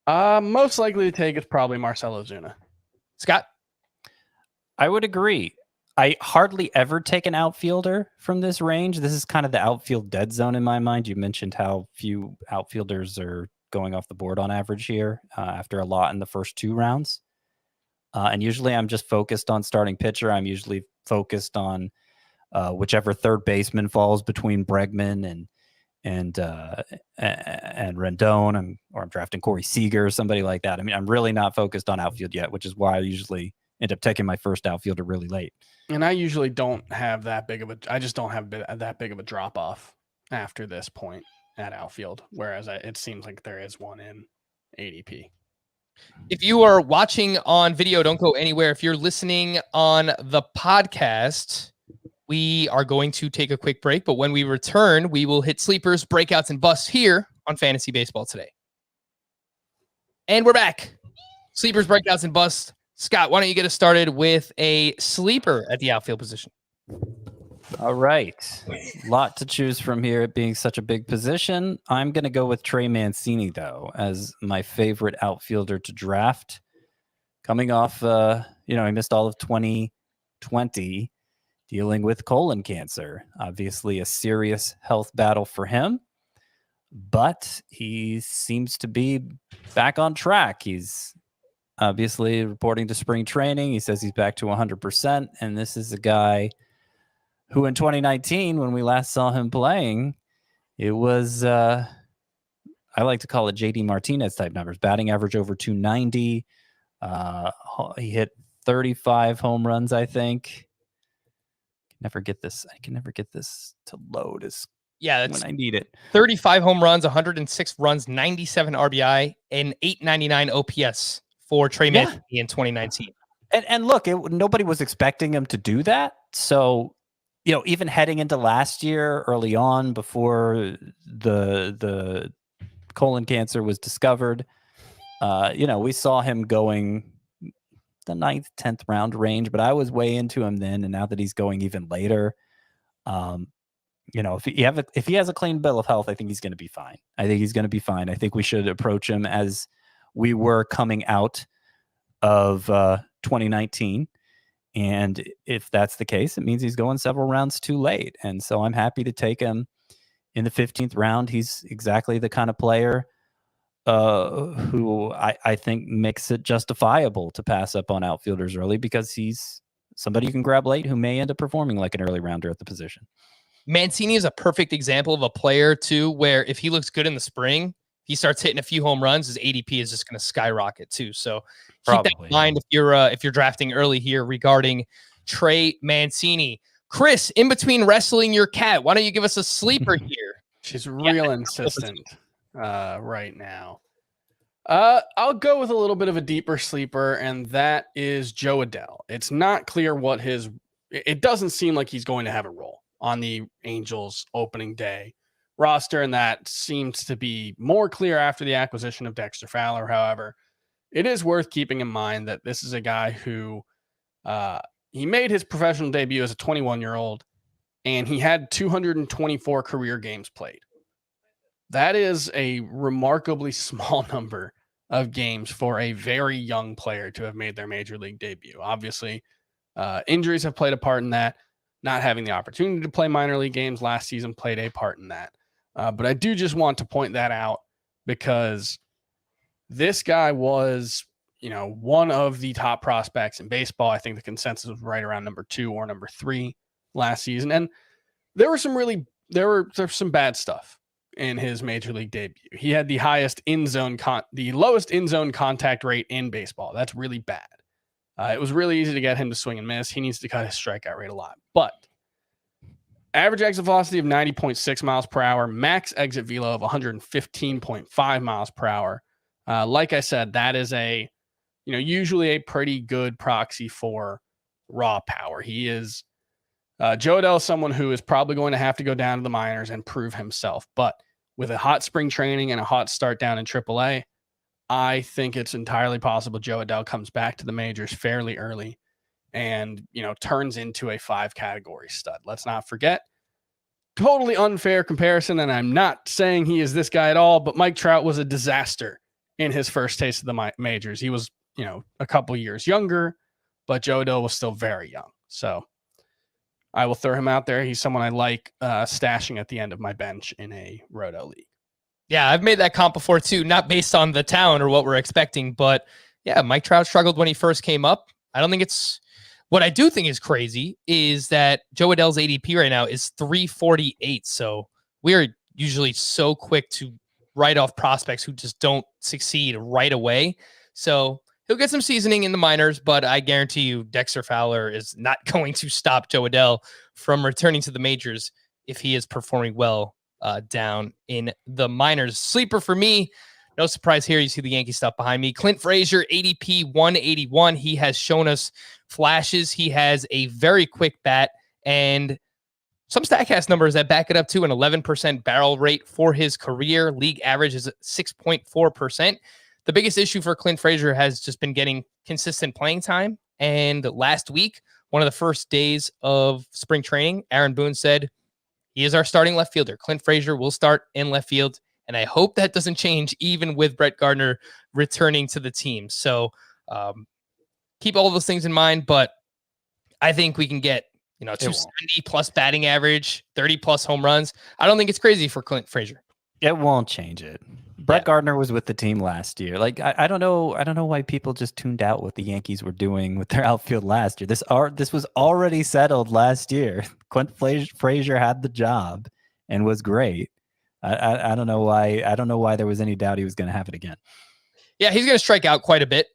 Most likely to take is probably Marcell Ozuna. Scott? I would agree. I hardly ever take an outfielder from this range. This is kind of the outfield dead zone in my mind. You mentioned how few outfielders are going off the board on average here after a lot in the first 2 rounds. And usually I'm just focused on starting pitcher. I'm usually focused on whichever third baseman falls between Bregman and Rendon, or I'm drafting Corey Seager or somebody like that. I mean, I'm really not focused on outfield yet, which is why I usually end up taking my first outfielder really late. And I usually don't have that big of a drop off after this point at outfield, whereas it seems like there is one in ADP. If you are watching on video, don't go anywhere. If you're listening on the podcast, we are going to take a quick break, but when we return, we will hit sleepers, breakouts, and busts here on Fantasy Baseball Today. And we're back. Sleepers, breakouts, and busts. Scott, why don't you get us started with a sleeper at the outfield position? All right. A lot to choose from here, it being such a big position. I'm going to go with Trey Mancini, though, as my favorite outfielder to draft. Coming off, he missed all of 2020 dealing with colon cancer. Obviously a serious health battle for him, but he seems to be back on track. He's obviously reporting to spring training. He says he's back to 100%. And this is a guy who in 2019, when we last saw him playing, it was I like to call it JD Martinez type numbers. Batting average over 290. He hit 35 home runs, I think. I can never get this to load as when I need it. 35 home runs, 106 runs, 97 RBI, and 899 OPS for Trey Mancini in 2019. And look, nobody was expecting him to do that. So, even heading into last year, early on, before the colon cancer was discovered, we saw him going the 9th, 10th round range, but I was way into him then. And now that he's going even later, if he has a clean bill of health, I think he's going to be fine. I think we should approach him as we were coming out of 2019. And if that's the case, it means he's going several rounds too late. And so I'm happy to take him in the 15th round. He's exactly the kind of player who I think makes it justifiable to pass up on outfielders early, because he's somebody you can grab late who may end up performing like an early rounder at the position. Mancini is a perfect example of a player too, where if he looks good in the spring, he starts hitting a few home runs, his ADP is just going to skyrocket too. So keep that in mind if you're drafting early here regarding Trey Mancini. Chris, in between wrestling your cat, why don't you give us a sleeper here? She's real insistent right now. I'll go with a little bit of a deeper sleeper, and that is Joe Adell. It's not clear it doesn't seem like he's going to have a role on the Angels opening day roster, and that seems to be more clear after the acquisition of Dexter Fowler. However, it is worth keeping in mind that this is a guy who he made his professional debut as a 21-year-old, and he had 224 career games played. That is a remarkably small number of games for a very young player to have made their major league debut. Obviously, injuries have played a part in that. Not having the opportunity to play minor league games last season played a part in that. But I do just want to point that out, because this guy was, one of the top prospects in baseball. I think the consensus was right around number 2 or number 3 last season. And there was some bad stuff in his major league debut. He had the lowest in zone contact rate in baseball. That's really bad. It was really easy to get him to swing and miss. He needs to cut his strikeout rate a lot. But average exit velocity of 90.6 miles per hour, max exit velo of 115.5 miles per hour. Like I said, that is usually a pretty good proxy for raw power. He is Joe Adell is someone who is probably going to have to go down to the minors and prove himself. But with a hot spring training and a hot start down in AAA, I think it's entirely possible Joe Adell comes back to the majors fairly early and, turns into a 5-category stud. Let's not forget, totally unfair comparison, and I'm not saying he is this guy at all, but Mike Trout was a disaster in his first taste of the majors. He was, a couple years younger, but Joe Adell was still very young. So I will throw him out there. He's someone I like stashing at the end of my bench in a Roto league. Yeah, I've made that comp before too, not based on the talent or what we're expecting, but yeah, Mike Trout struggled when he first came up. What I do think is crazy is that Joe Adell's ADP right now is 348. So we're usually so quick to write off prospects who just don't succeed right away. So he'll get some seasoning in the minors, but I guarantee you Dexter Fowler is not going to stop Joe Adell from returning to the majors if he is performing well down in the minors. Sleeper for me, no surprise here. You see the Yankee stuff behind me. Clint Frazier, ADP 181. He has shown us flashes. He has a very quick bat and some StatCast numbers that back it up to an 11% barrel rate for his career. League average is 6.4%. The biggest issue for Clint Frazier has just been getting consistent playing time. And last week, one of the first days of spring training, Aaron Boone said, he is our starting left fielder. Clint Frazier will start in left field. And I hope that doesn't change even with Brett Gardner returning to the team. So keep all those things in mind. But I think we can get, 270 plus batting average, 30 plus home runs. I don't think it's crazy for Clint Frazier. It won't change it. Brett Gardner was with the team last year. Like I don't know why people just tuned out what the Yankees were doing with their outfield last year. This was already settled last year. Clint Frazier had the job and was great. I don't know why. I don't know why there was any doubt he was going to have it again. Yeah, he's going to strike out quite a bit,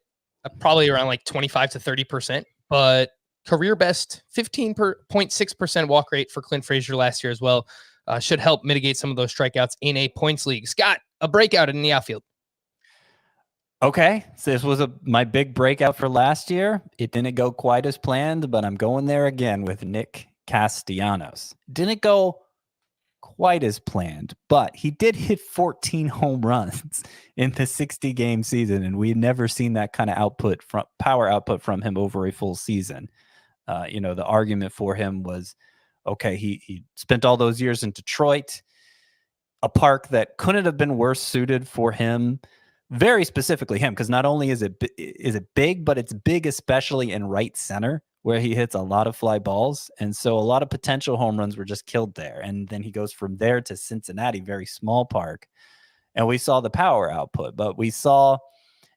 probably around like 25 to 30%, but career best 15.6% walk rate for Clint Frazier last year as well. Should help mitigate some of those strikeouts in a points league. Scott, a breakout in the outfield. Okay, so this was my big breakout for last year. It didn't go quite as planned, but I'm going there again with Nick Castellanos. Didn't go quite as planned, but he did hit 14 home runs in the 60-game season, and we've never seen that kind of power output from him over a full season. The argument for him was, okay, he spent all those years in Detroit, a park that couldn't have been worse suited for him, very specifically him, because not only is it big, but it's big especially in right center, where he hits a lot of fly balls. And so a lot of potential home runs were just killed there. And then he goes from there to Cincinnati, very small park. And we saw the power output, but we saw,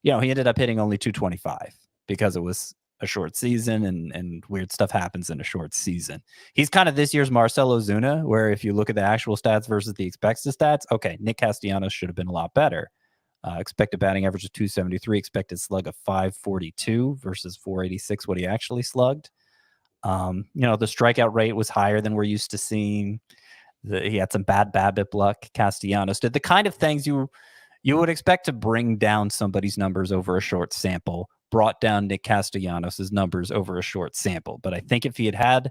he ended up hitting only 225 because it was a short season and weird stuff happens in a short season. He's kind of this year's Marcell Ozuna, where if you look at the actual stats versus the expected stats, okay, Nick Castellanos should have been a lot better. Expected batting average of 273, expected slug of 542 versus 486, what he actually slugged. The strikeout rate was higher than we're used to seeing. He had some bad BABIP luck. Castellanos did the kind of things you would expect to bring down somebody's numbers over a short sample, brought down Nick Castellanos' numbers over a short sample. But I think if he had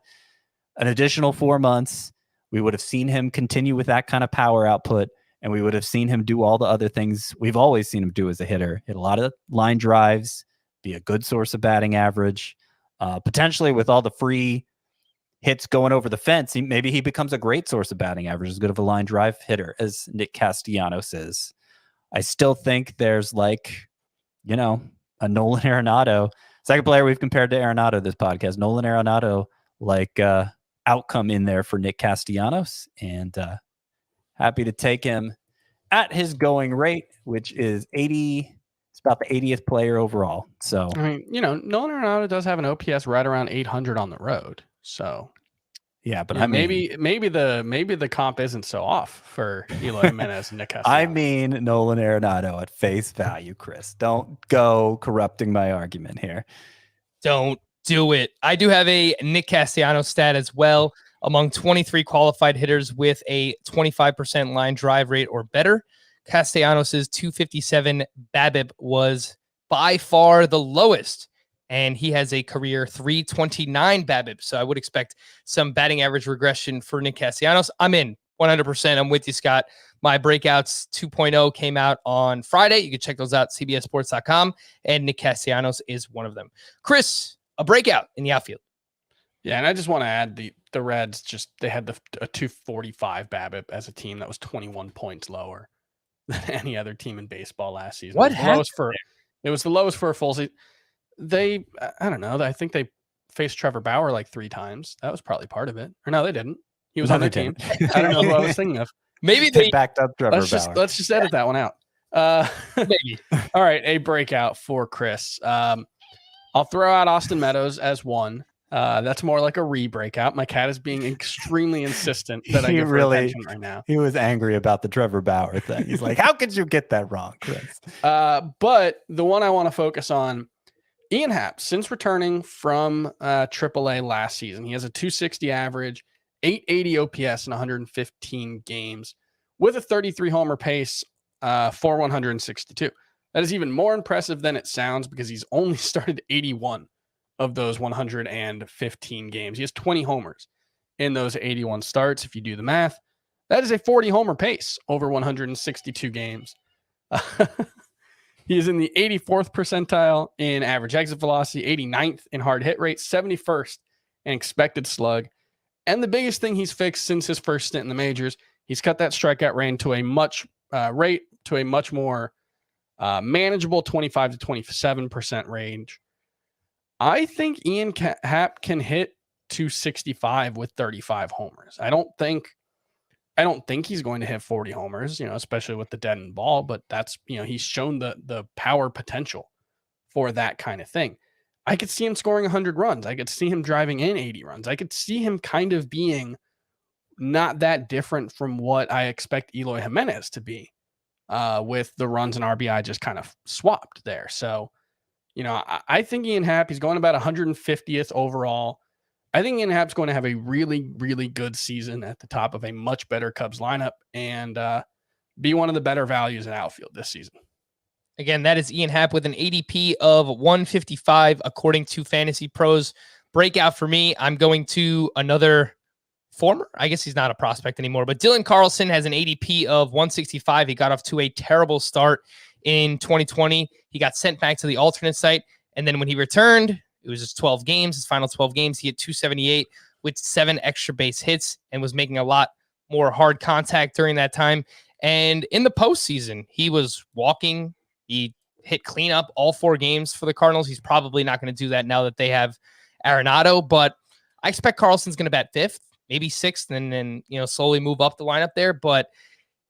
an additional 4 months, we would have seen him continue with that kind of power output. And we would have seen him do all the other things we've always seen him do as a hitter. Hit a lot of line drives, be a good source of batting average. Potentially with all the free hits going over the fence, maybe he becomes a great source of batting average, as good of a line drive hitter as Nick Castellanos is. I still think there's a Nolan Arenado. Second player we've compared to Arenado this podcast. Nolan Arenado, outcome in there for Nick Castellanos. And happy to take him at his going rate, which is 80. It's about the 80th player overall. So, Nolan Arenado does have an OPS right around 800 on the road. So, yeah, but maybe the comp isn't so off for Eloy Jimenez and Nick Castellanos. Nolan Arenado at face value, Chris. Don't go corrupting my argument here. Don't do it. I do have a Nick Castellanos stat as well. Among 23 qualified hitters with a 25% line drive rate or better, Castellanos' 257 BABIP was by far the lowest, and he has a career 329 BABIP. So I would expect some batting average regression for Nick Castellanos. I'm in 100%. I'm with you, Scott. My Breakouts 2.0 came out on Friday. You can check those out, cbssports.com, and Nick Castellanos is one of them. Chris, a breakout in the outfield. Yeah, and I just want to add the Reds they had a 245 BABIP as a team that was 21 points lower than any other team in baseball last season. What happened? It was the lowest for a full season. I don't know. I think they faced Trevor Bauer like 3 times. That was probably part of it. Or no, they didn't. He was on their team. I don't know who I was thinking of. Maybe they backed up Trevor Bauer. Let's just edit that one out. Maybe. All right, a breakout for Chris. I'll throw out Austin Meadows as one. That's more like a re-breakout. My cat is being extremely insistent that I give her attention right now. He was angry about the Trevor Bauer thing. He's like, how could you get that wrong, Chris? But the one I want to focus on, Ian Happ, since returning from AAA last season, he has a 260 average, 880 OPS in 115 games with a 33 homer pace for 162. That is even more impressive than it sounds because he's only started 81 of those 115 games. He has 20 homers in those 81 starts. If you do the math, that is a 40 homer pace over 162 games. He is in the 84th percentile in average exit velocity, 89th in hard hit rate, 71st in expected slug. And the biggest thing he's fixed since his first stint in the majors, he's cut that strikeout rate to a much more manageable 25 to 27% range. I think Ian Happ can hit 265 with 35 homers. I don't think he's going to hit 40 homers, especially with the dead end ball, but that's, he's shown the power potential for that kind of thing. I could see him scoring 100 runs. I could see him driving in 80 runs. I could see him kind of being not that different from what I expect Eloy Jimenez to be, with the runs and RBI just kind of swapped there. So, I think Ian Happ, he's going about 150th overall. I think Ian Happ's going to have a really, really good season at the top of a much better Cubs lineup and be one of the better values in outfield this season. Again, that is Ian Happ with an ADP of 155 according to Fantasy Pros. Breakout for me, I'm going to another former, I guess he's not a prospect anymore, but Dylan Carlson has an ADP of 165. He got off to a terrible start in 2020. He got sent back to the alternate site, and then when he returned, it was just 12 games, his final 12 games, he hit 278 with 7 extra base hits and was making a lot more hard contact during that time. And in the postseason, he was walking. He hit cleanup all 4 games for the Cardinals. He's probably not going to do that now that they have Arenado, but I expect Carlson's going to bat 5th, maybe 6th, and then slowly move up the lineup there. But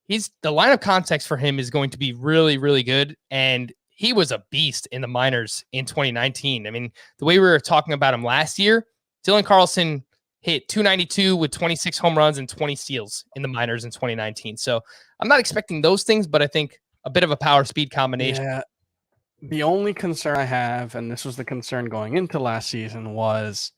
the lineup context for him is going to be really, really good. And he was a beast in the minors in 2019. I mean, the way we were talking about him last year, Dylan Carlson hit 292 with 26 home runs and 20 steals in the minors in 2019. So I'm not expecting those things, but I think a bit of a power speed combination. Yeah. The only concern I have, and this was the concern going into last season, was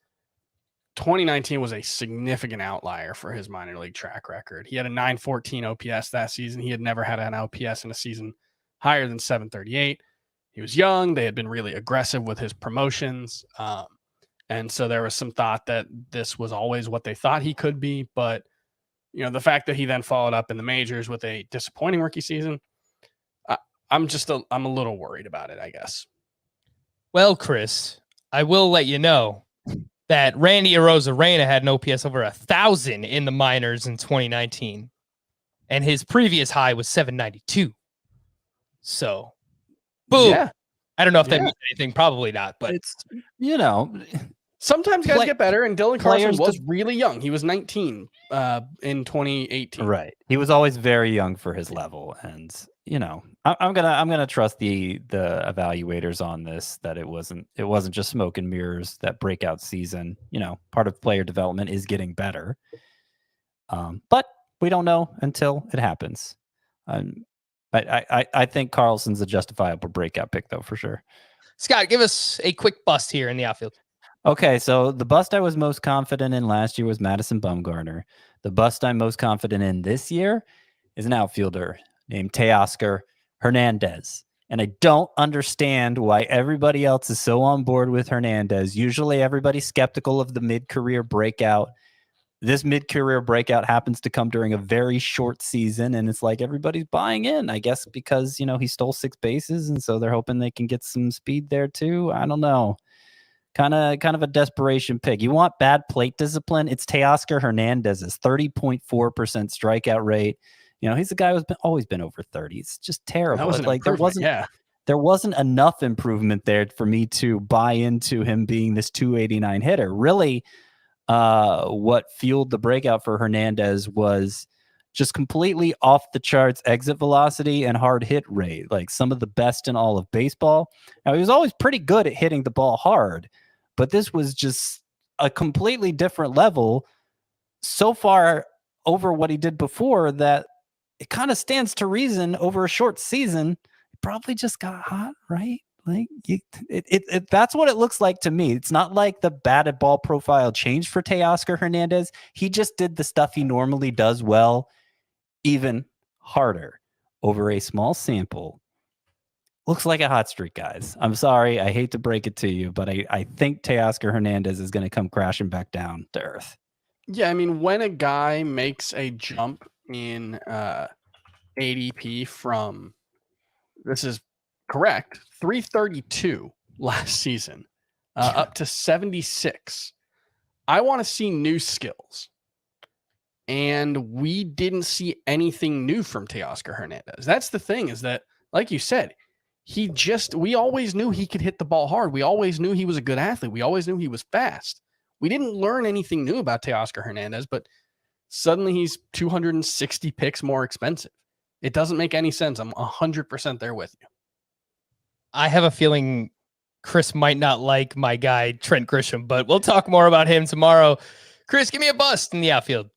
2019 was a significant outlier for his minor league track record. He had a 914 OPS that season. He had never had an OPS in a season higher than 738. He was young. They had been really aggressive with his promotions. And so there was some thought that this was always what they thought he could be. But, the fact that he then followed up in the majors with a disappointing rookie season, I'm a little worried about it, I guess. Well, Chris, I will let you know that Randy Arozarena had an OPS over 1,000 in the minors in 2019, and his previous high was 792. So, boom. Yeah. I don't know if that means anything. Probably not, but It's, sometimes guys get better, and Dylan Carlson was just really young. He was 19 in 2018. right. He was always very young for his level, and I'm gonna trust the evaluators on this, that it wasn't just smoke and mirrors. That breakout season, part of player development is getting better, but we don't know until it happens. I think Carlson's a justifiable breakout pick, though, for sure. Scott, give us a quick bust here in the outfield. Okay, so the bust I was most confident in last year was Madison Bumgarner. The bust I'm most confident in this year is an outfielder named Teoscar Hernandez. And I don't understand why everybody else is so on board with Hernandez. Usually everybody's skeptical of the mid-career breakout. This mid-career breakout happens to come during a very short season, and it's like everybody's buying in, I guess, because, he stole 6 bases, and so they're hoping they can get some speed there too. I don't know. Kind of a desperation pick. You want bad plate discipline? It's Teoscar Hernandez's 30.4% strikeout rate. He's a guy who's always been over 30. It's just terrible. There wasn't enough improvement there for me to buy into him being this 289 hitter. Really, what fueled the breakout for Hernandez was just completely off the charts exit velocity and hard hit rate, like some of the best in all of baseball. Now, he was always pretty good at hitting the ball hard, but this was just a completely different level, so far over what he did before that it kind of stands to reason over a short season, it probably just got hot, right? Like that's what it looks like to me. It's not like the batted ball profile changed for Teoscar Hernandez. He just did the stuff he normally does well, even harder over a small sample. Looks like a hot streak, guys. I'm sorry. I hate to break it to you, but I think Teoscar Hernandez is going to come crashing back down to earth. Yeah, I mean, when a guy makes a jump in ADP from, this is correct, 332 last season up to 76, I want to see new skills. And we didn't see anything new from Teoscar Hernandez. That's the thing, is that, like you said, we always knew he could hit the ball hard. We always knew he was a good athlete. We always knew he was fast. We didn't learn anything new about Teoscar Hernandez, but suddenly he's 260 picks more expensive. It doesn't make any sense. I'm 100% there with you. I have a feeling Chris might not like my guy, Trent Grisham, but we'll talk more about him tomorrow. Chris, give me a bust in the outfield.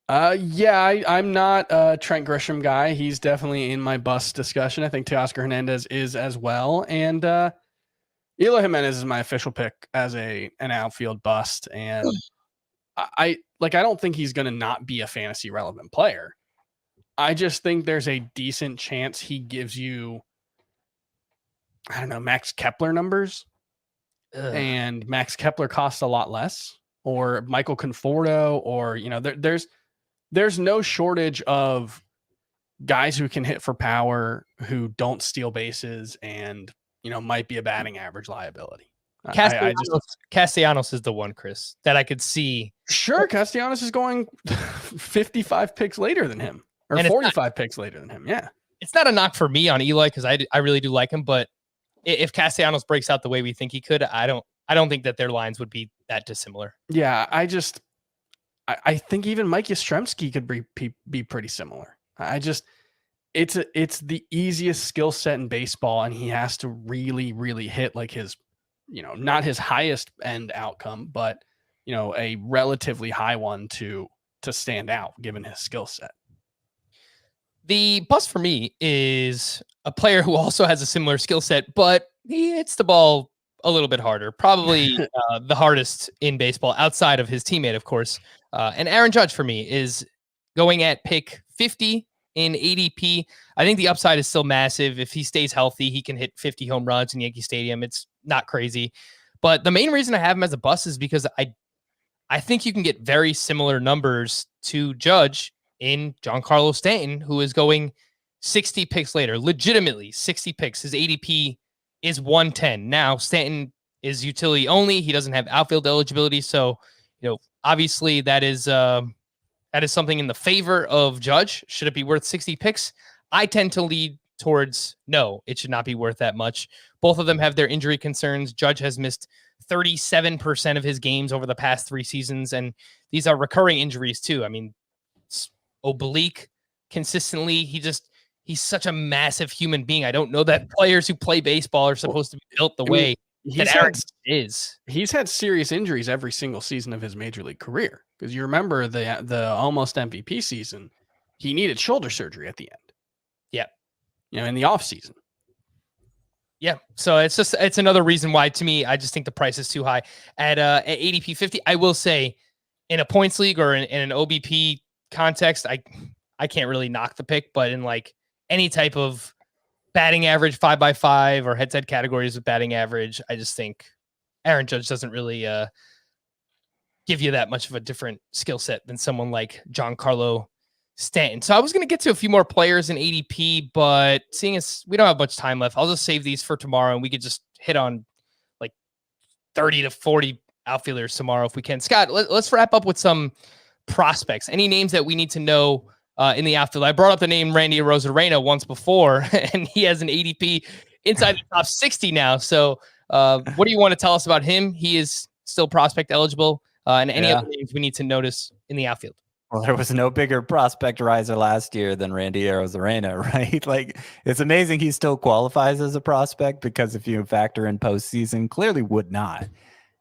I'm not a Trent Grisham guy. He's definitely in my bust discussion. I think Teoscar Hernandez is as well. And Eloy Jimenez is my official pick as an outfield bust. And I don't think he's going to not be a fantasy relevant player. I just think there's a decent chance he gives you, I don't know, Max Kepler numbers. And Max Kepler costs a lot less, or Michael Conforto, or, there's no shortage of guys who can hit for power, who don't steal bases, and, might be a batting average liability. Castellanos is the one, Chris, that I could see. Sure, Castellanos is going 55 picks later than him, or 45 picks later than him. Yeah. It's not a knock for me on Eloy, because I really do like him, but if Castellanos breaks out the way we think he could, I don't think that their lines would be that dissimilar. Yeah, I think even Mike Yastrzemski could be pretty similar. It's the easiest skill set in baseball, and he has to really, really hit like his, not his highest end outcome, but a relatively high one to stand out given his skill set. The bust for me is a player who also has a similar skill set, but he hits the ball a little bit harder, probably the hardest in baseball outside of his teammate, of course. And Aaron Judge for me is going at pick 50 in ADP. I think the upside is still massive. If he stays healthy, he can hit 50 home runs in Yankee Stadium. It's not crazy. But the main reason I have him as a bust is because I think you can get very similar numbers to Judge in Giancarlo Stanton, who is going 60 picks later, legitimately 60 picks. His ADP is 110. Now, Stanton is utility only. He doesn't have outfield eligibility. So, obviously that is something in the favor of Judge. Should it be worth 60 picks? I tend to lead towards no, it should not be worth that much. Both of them have their injury concerns. Judge has missed 37% of his games over the past 3 seasons, and these are recurring injuries too. I mean, oblique consistently. He's such a massive human being. I don't know that players who play baseball are supposed to be built the way that Aaron is. He's had serious injuries every single season of his major league career. Because you remember the almost MVP season, he needed shoulder surgery at the end. Yeah. In the off season. Yeah. So it's another reason why, to me, I just think the price is too high at ADP 50. I will say in a points league or in an OBP context, I can't really knock the pick, but in like any type of batting average 5x5 or head-to-head categories with batting average, I just think Aaron Judge doesn't really give you that much of a different skill set than someone like Giancarlo Stanton. So I was going to get to a few more players in ADP, but seeing as we don't have much time left, I'll just save these for tomorrow, and we could just hit on like 30 to 40 outfielders tomorrow if we can. Scott, let's wrap up with some prospects. Any names that we need to know in the outfield? I brought up the name Randy Arozarena once before, and he has an ADP inside the top 60 now. So what do you want to tell us about him? He is still prospect eligible, and any other names we need to notice in the outfield? Well, there was no bigger prospect riser last year than Randy Arozarena, right? Like, it's amazing he still qualifies as a prospect, because if you factor in postseason, clearly would not.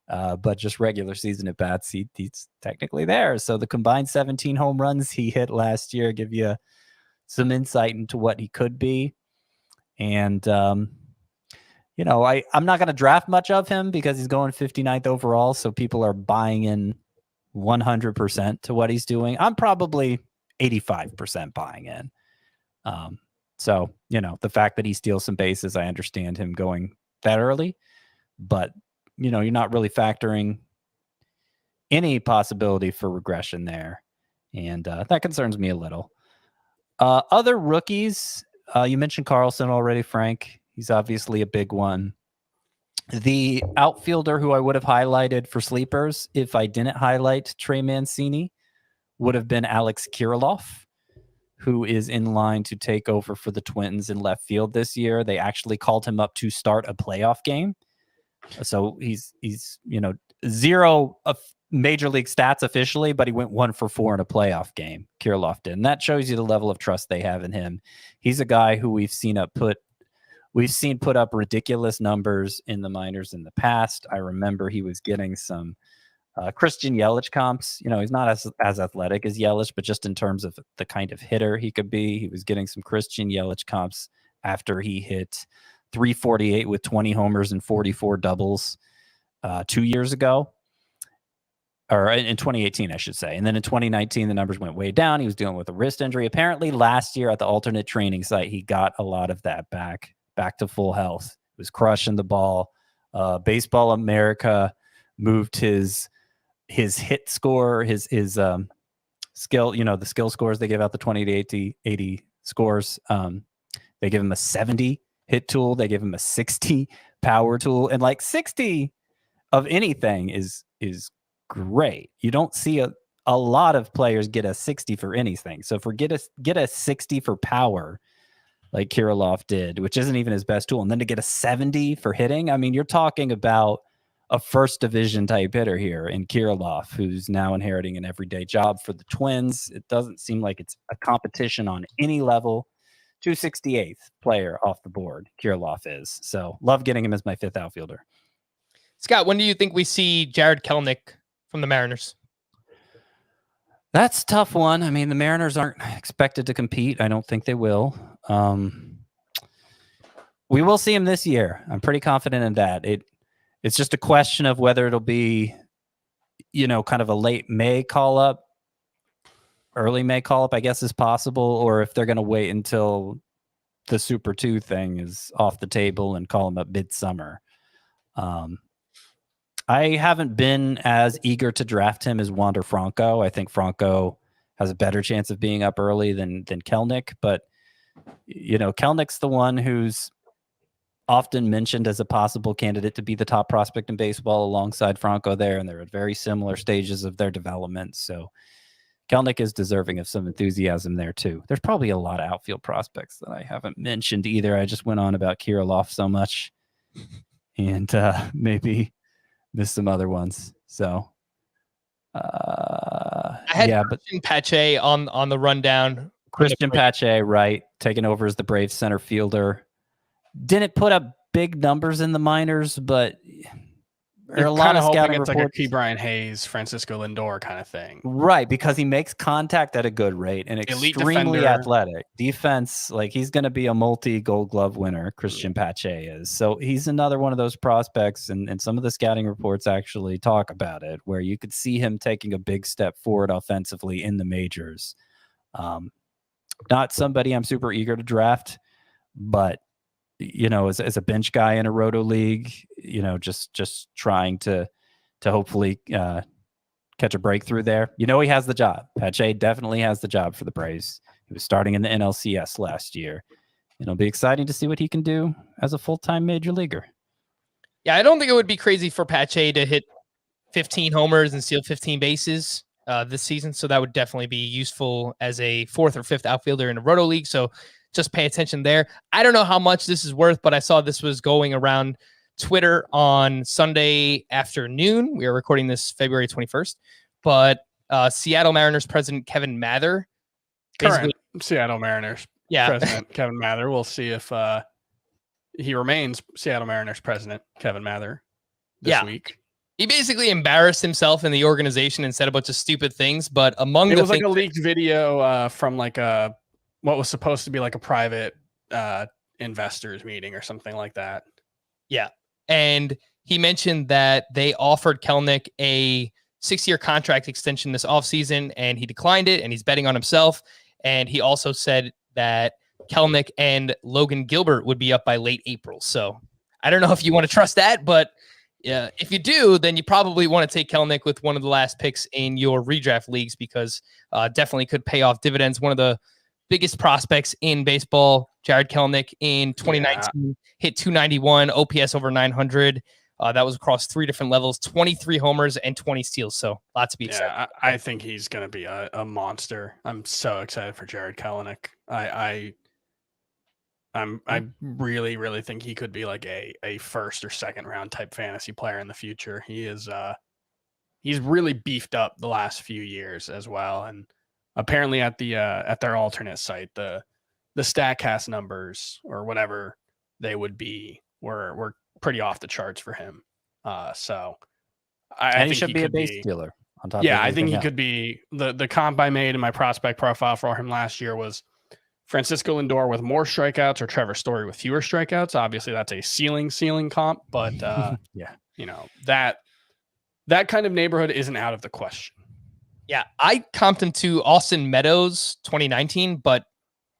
But just regular season at bats, he's technically there. So the combined 17 home runs he hit last year give you some insight into what he could be. And, I'm not going to draft much of him because he's going 59th overall. So people are buying in 100% to what he's doing. I'm probably 85% buying in. So, the fact that he steals some bases, I understand him going that early, but you're not really factoring any possibility for regression there. And that concerns me a little. Other rookies, you mentioned Carlson already, Frank. He's obviously a big one. The outfielder who I would have highlighted for sleepers, if I didn't highlight Trey Mancini, would have been Alex Kirilloff, who is in line to take over for the Twins in left field this year. They actually called him up to start a playoff game. So he's zero of major league stats officially, but he went 1 for 4 in a playoff game. Kirilloff did. And that shows you the level of trust they have in him. He's a guy who we've seen put up ridiculous numbers in the minors in the past. I remember he was getting some Christian Yelich comps, he's not as athletic as Yelich, but just in terms of the kind of hitter he could be, he was getting some Christian Yelich comps after he hit 348 with 20 homers and 44 doubles 2 years ago, or in 2018, I should say. And then in 2019, the numbers went way down. He was dealing with a wrist injury. Apparently last year at the alternate training site, he got a lot of that back to full health. He was crushing the ball. Baseball America moved his hit score, his skill, the skill scores they give out, the 20 to 80 scores. They give him a 70 hit tool. They give him a 60 power tool, and like 60 of anything is great. You don't see a lot of players get a 60 for anything. So get a 60 for power, like Kirilloff did, which isn't even his best tool, and then to get a 70 for hitting, I mean, you're talking about a first division type hitter here in Kirilloff, who's now inheriting an everyday job for the Twins. It doesn't seem like it's a competition on any level. 268th player off the board, Kirilloff is. So love getting him as my fifth outfielder. Scott, when do you think we see Jared Kelenic from the Mariners? That's a tough one. I mean, the Mariners aren't expected to compete. I don't think they will. We will see him this year. I'm pretty confident in that. It's just a question of whether it'll be, kind of a late May call up, early May call up, I guess is possible, or if they're going to wait until the Super 2 thing is off the table and call him up midsummer. I haven't been as eager to draft him as Wander Franco. I think Franco has a better chance of being up early than Kelenic, but Kelnic's the one who's often mentioned as a possible candidate to be the top prospect in baseball alongside Franco there, and they're at very similar stages of their development. So Kelenic is deserving of some enthusiasm there too. There's probably a lot of outfield prospects that I haven't mentioned either. I just went on about Kirilloff so much and maybe missed some other ones. So I had Christian Pache on the rundown. Christian Pache, right, taking over as the Braves center fielder. Didn't put up big numbers in the minors, but a lot of scouting reports. It's like a Key Brian Hayes, Francisco Lindor kind of thing. Right, because he makes contact at a good rate and extremely athletic. Defense, like he's going to be a multi-Gold Glove winner, Christian Pache is. So he's another one of those prospects, and some of the scouting reports actually talk about it, where you could see him taking a big step forward offensively in the majors. Not somebody I'm super eager to draft, but as a bench guy in a Roto league, just trying to hopefully catch a breakthrough there. He has the job. Pache definitely has the job for the Braves. He was starting in the NLCS last year. It'll be exciting to see what he can do as a full-time major leaguer. Yeah, I don't think it would be crazy for Pache to hit 15 homers and steal 15 bases this season. So that would definitely be useful as a fourth or fifth outfielder in a Roto league. So just pay attention there. I don't know how much this is worth, but I saw this was going around Twitter on Sunday afternoon. We are recording this February 21st, but Seattle Mariners president Kevin Mather, current Seattle Mariners president Kevin Mather. We'll see if he remains Seattle Mariners president Kevin Mather this week. He basically embarrassed himself in the organization and said a bunch of stupid things, but it was like a leaked video from like what was supposed to be like a private investors meeting or something like that. Yeah. And he mentioned that they offered Kelenic a 6-year contract extension this offseason, and he declined it, and he's betting on himself. And he also said that Kelenic and Logan Gilbert would be up by late April. So I don't know if you want to trust that, but if you do, then you probably want to take Kelenic with one of the last picks in your redraft leagues, because definitely could pay off dividends. One of the biggest prospects in baseball, Jared Kelenic, in 2019 hit 291, OPS over 900. That was across 3 different levels, 23 homers and 20 steals. So lots to be excited. Yeah, I think he's going to be a monster. I'm so excited for Jared Kelenic. I really, really think he could be like a first or second round type fantasy player in the future. He is he's really beefed up the last few years as well. And apparently at their alternate site, the StatCast numbers or whatever they would be were pretty off the charts for him. So And he should be a base stealer on top. Yeah, of I think he else. could be. The comp I made in my prospect profile for him last year was Francisco Lindor with more strikeouts or Trevor Story with fewer strikeouts. Obviously, that's a ceiling comp, but yeah, that kind of neighborhood isn't out of the question. Yeah, I comped him to Austin Meadows 2019, but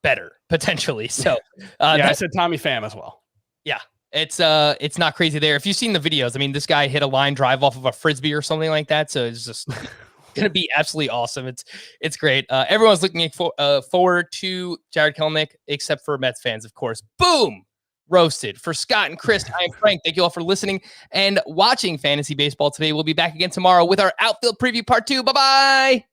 better potentially. So I said Tommy Pham as well. Yeah, it's not crazy there. If you've seen the videos, I mean, this guy hit a line drive off of a frisbee or something like that. So it's just going to be absolutely awesome. It's great. Everyone's looking forward to Jared Kelenic, except for Mets fans, of course. Boom. Roasted. For Scott and Chris, I am Frank. Thank you all for listening and watching Fantasy Baseball today. We'll be back again tomorrow with our Outfield Preview Part 2. Bye-bye.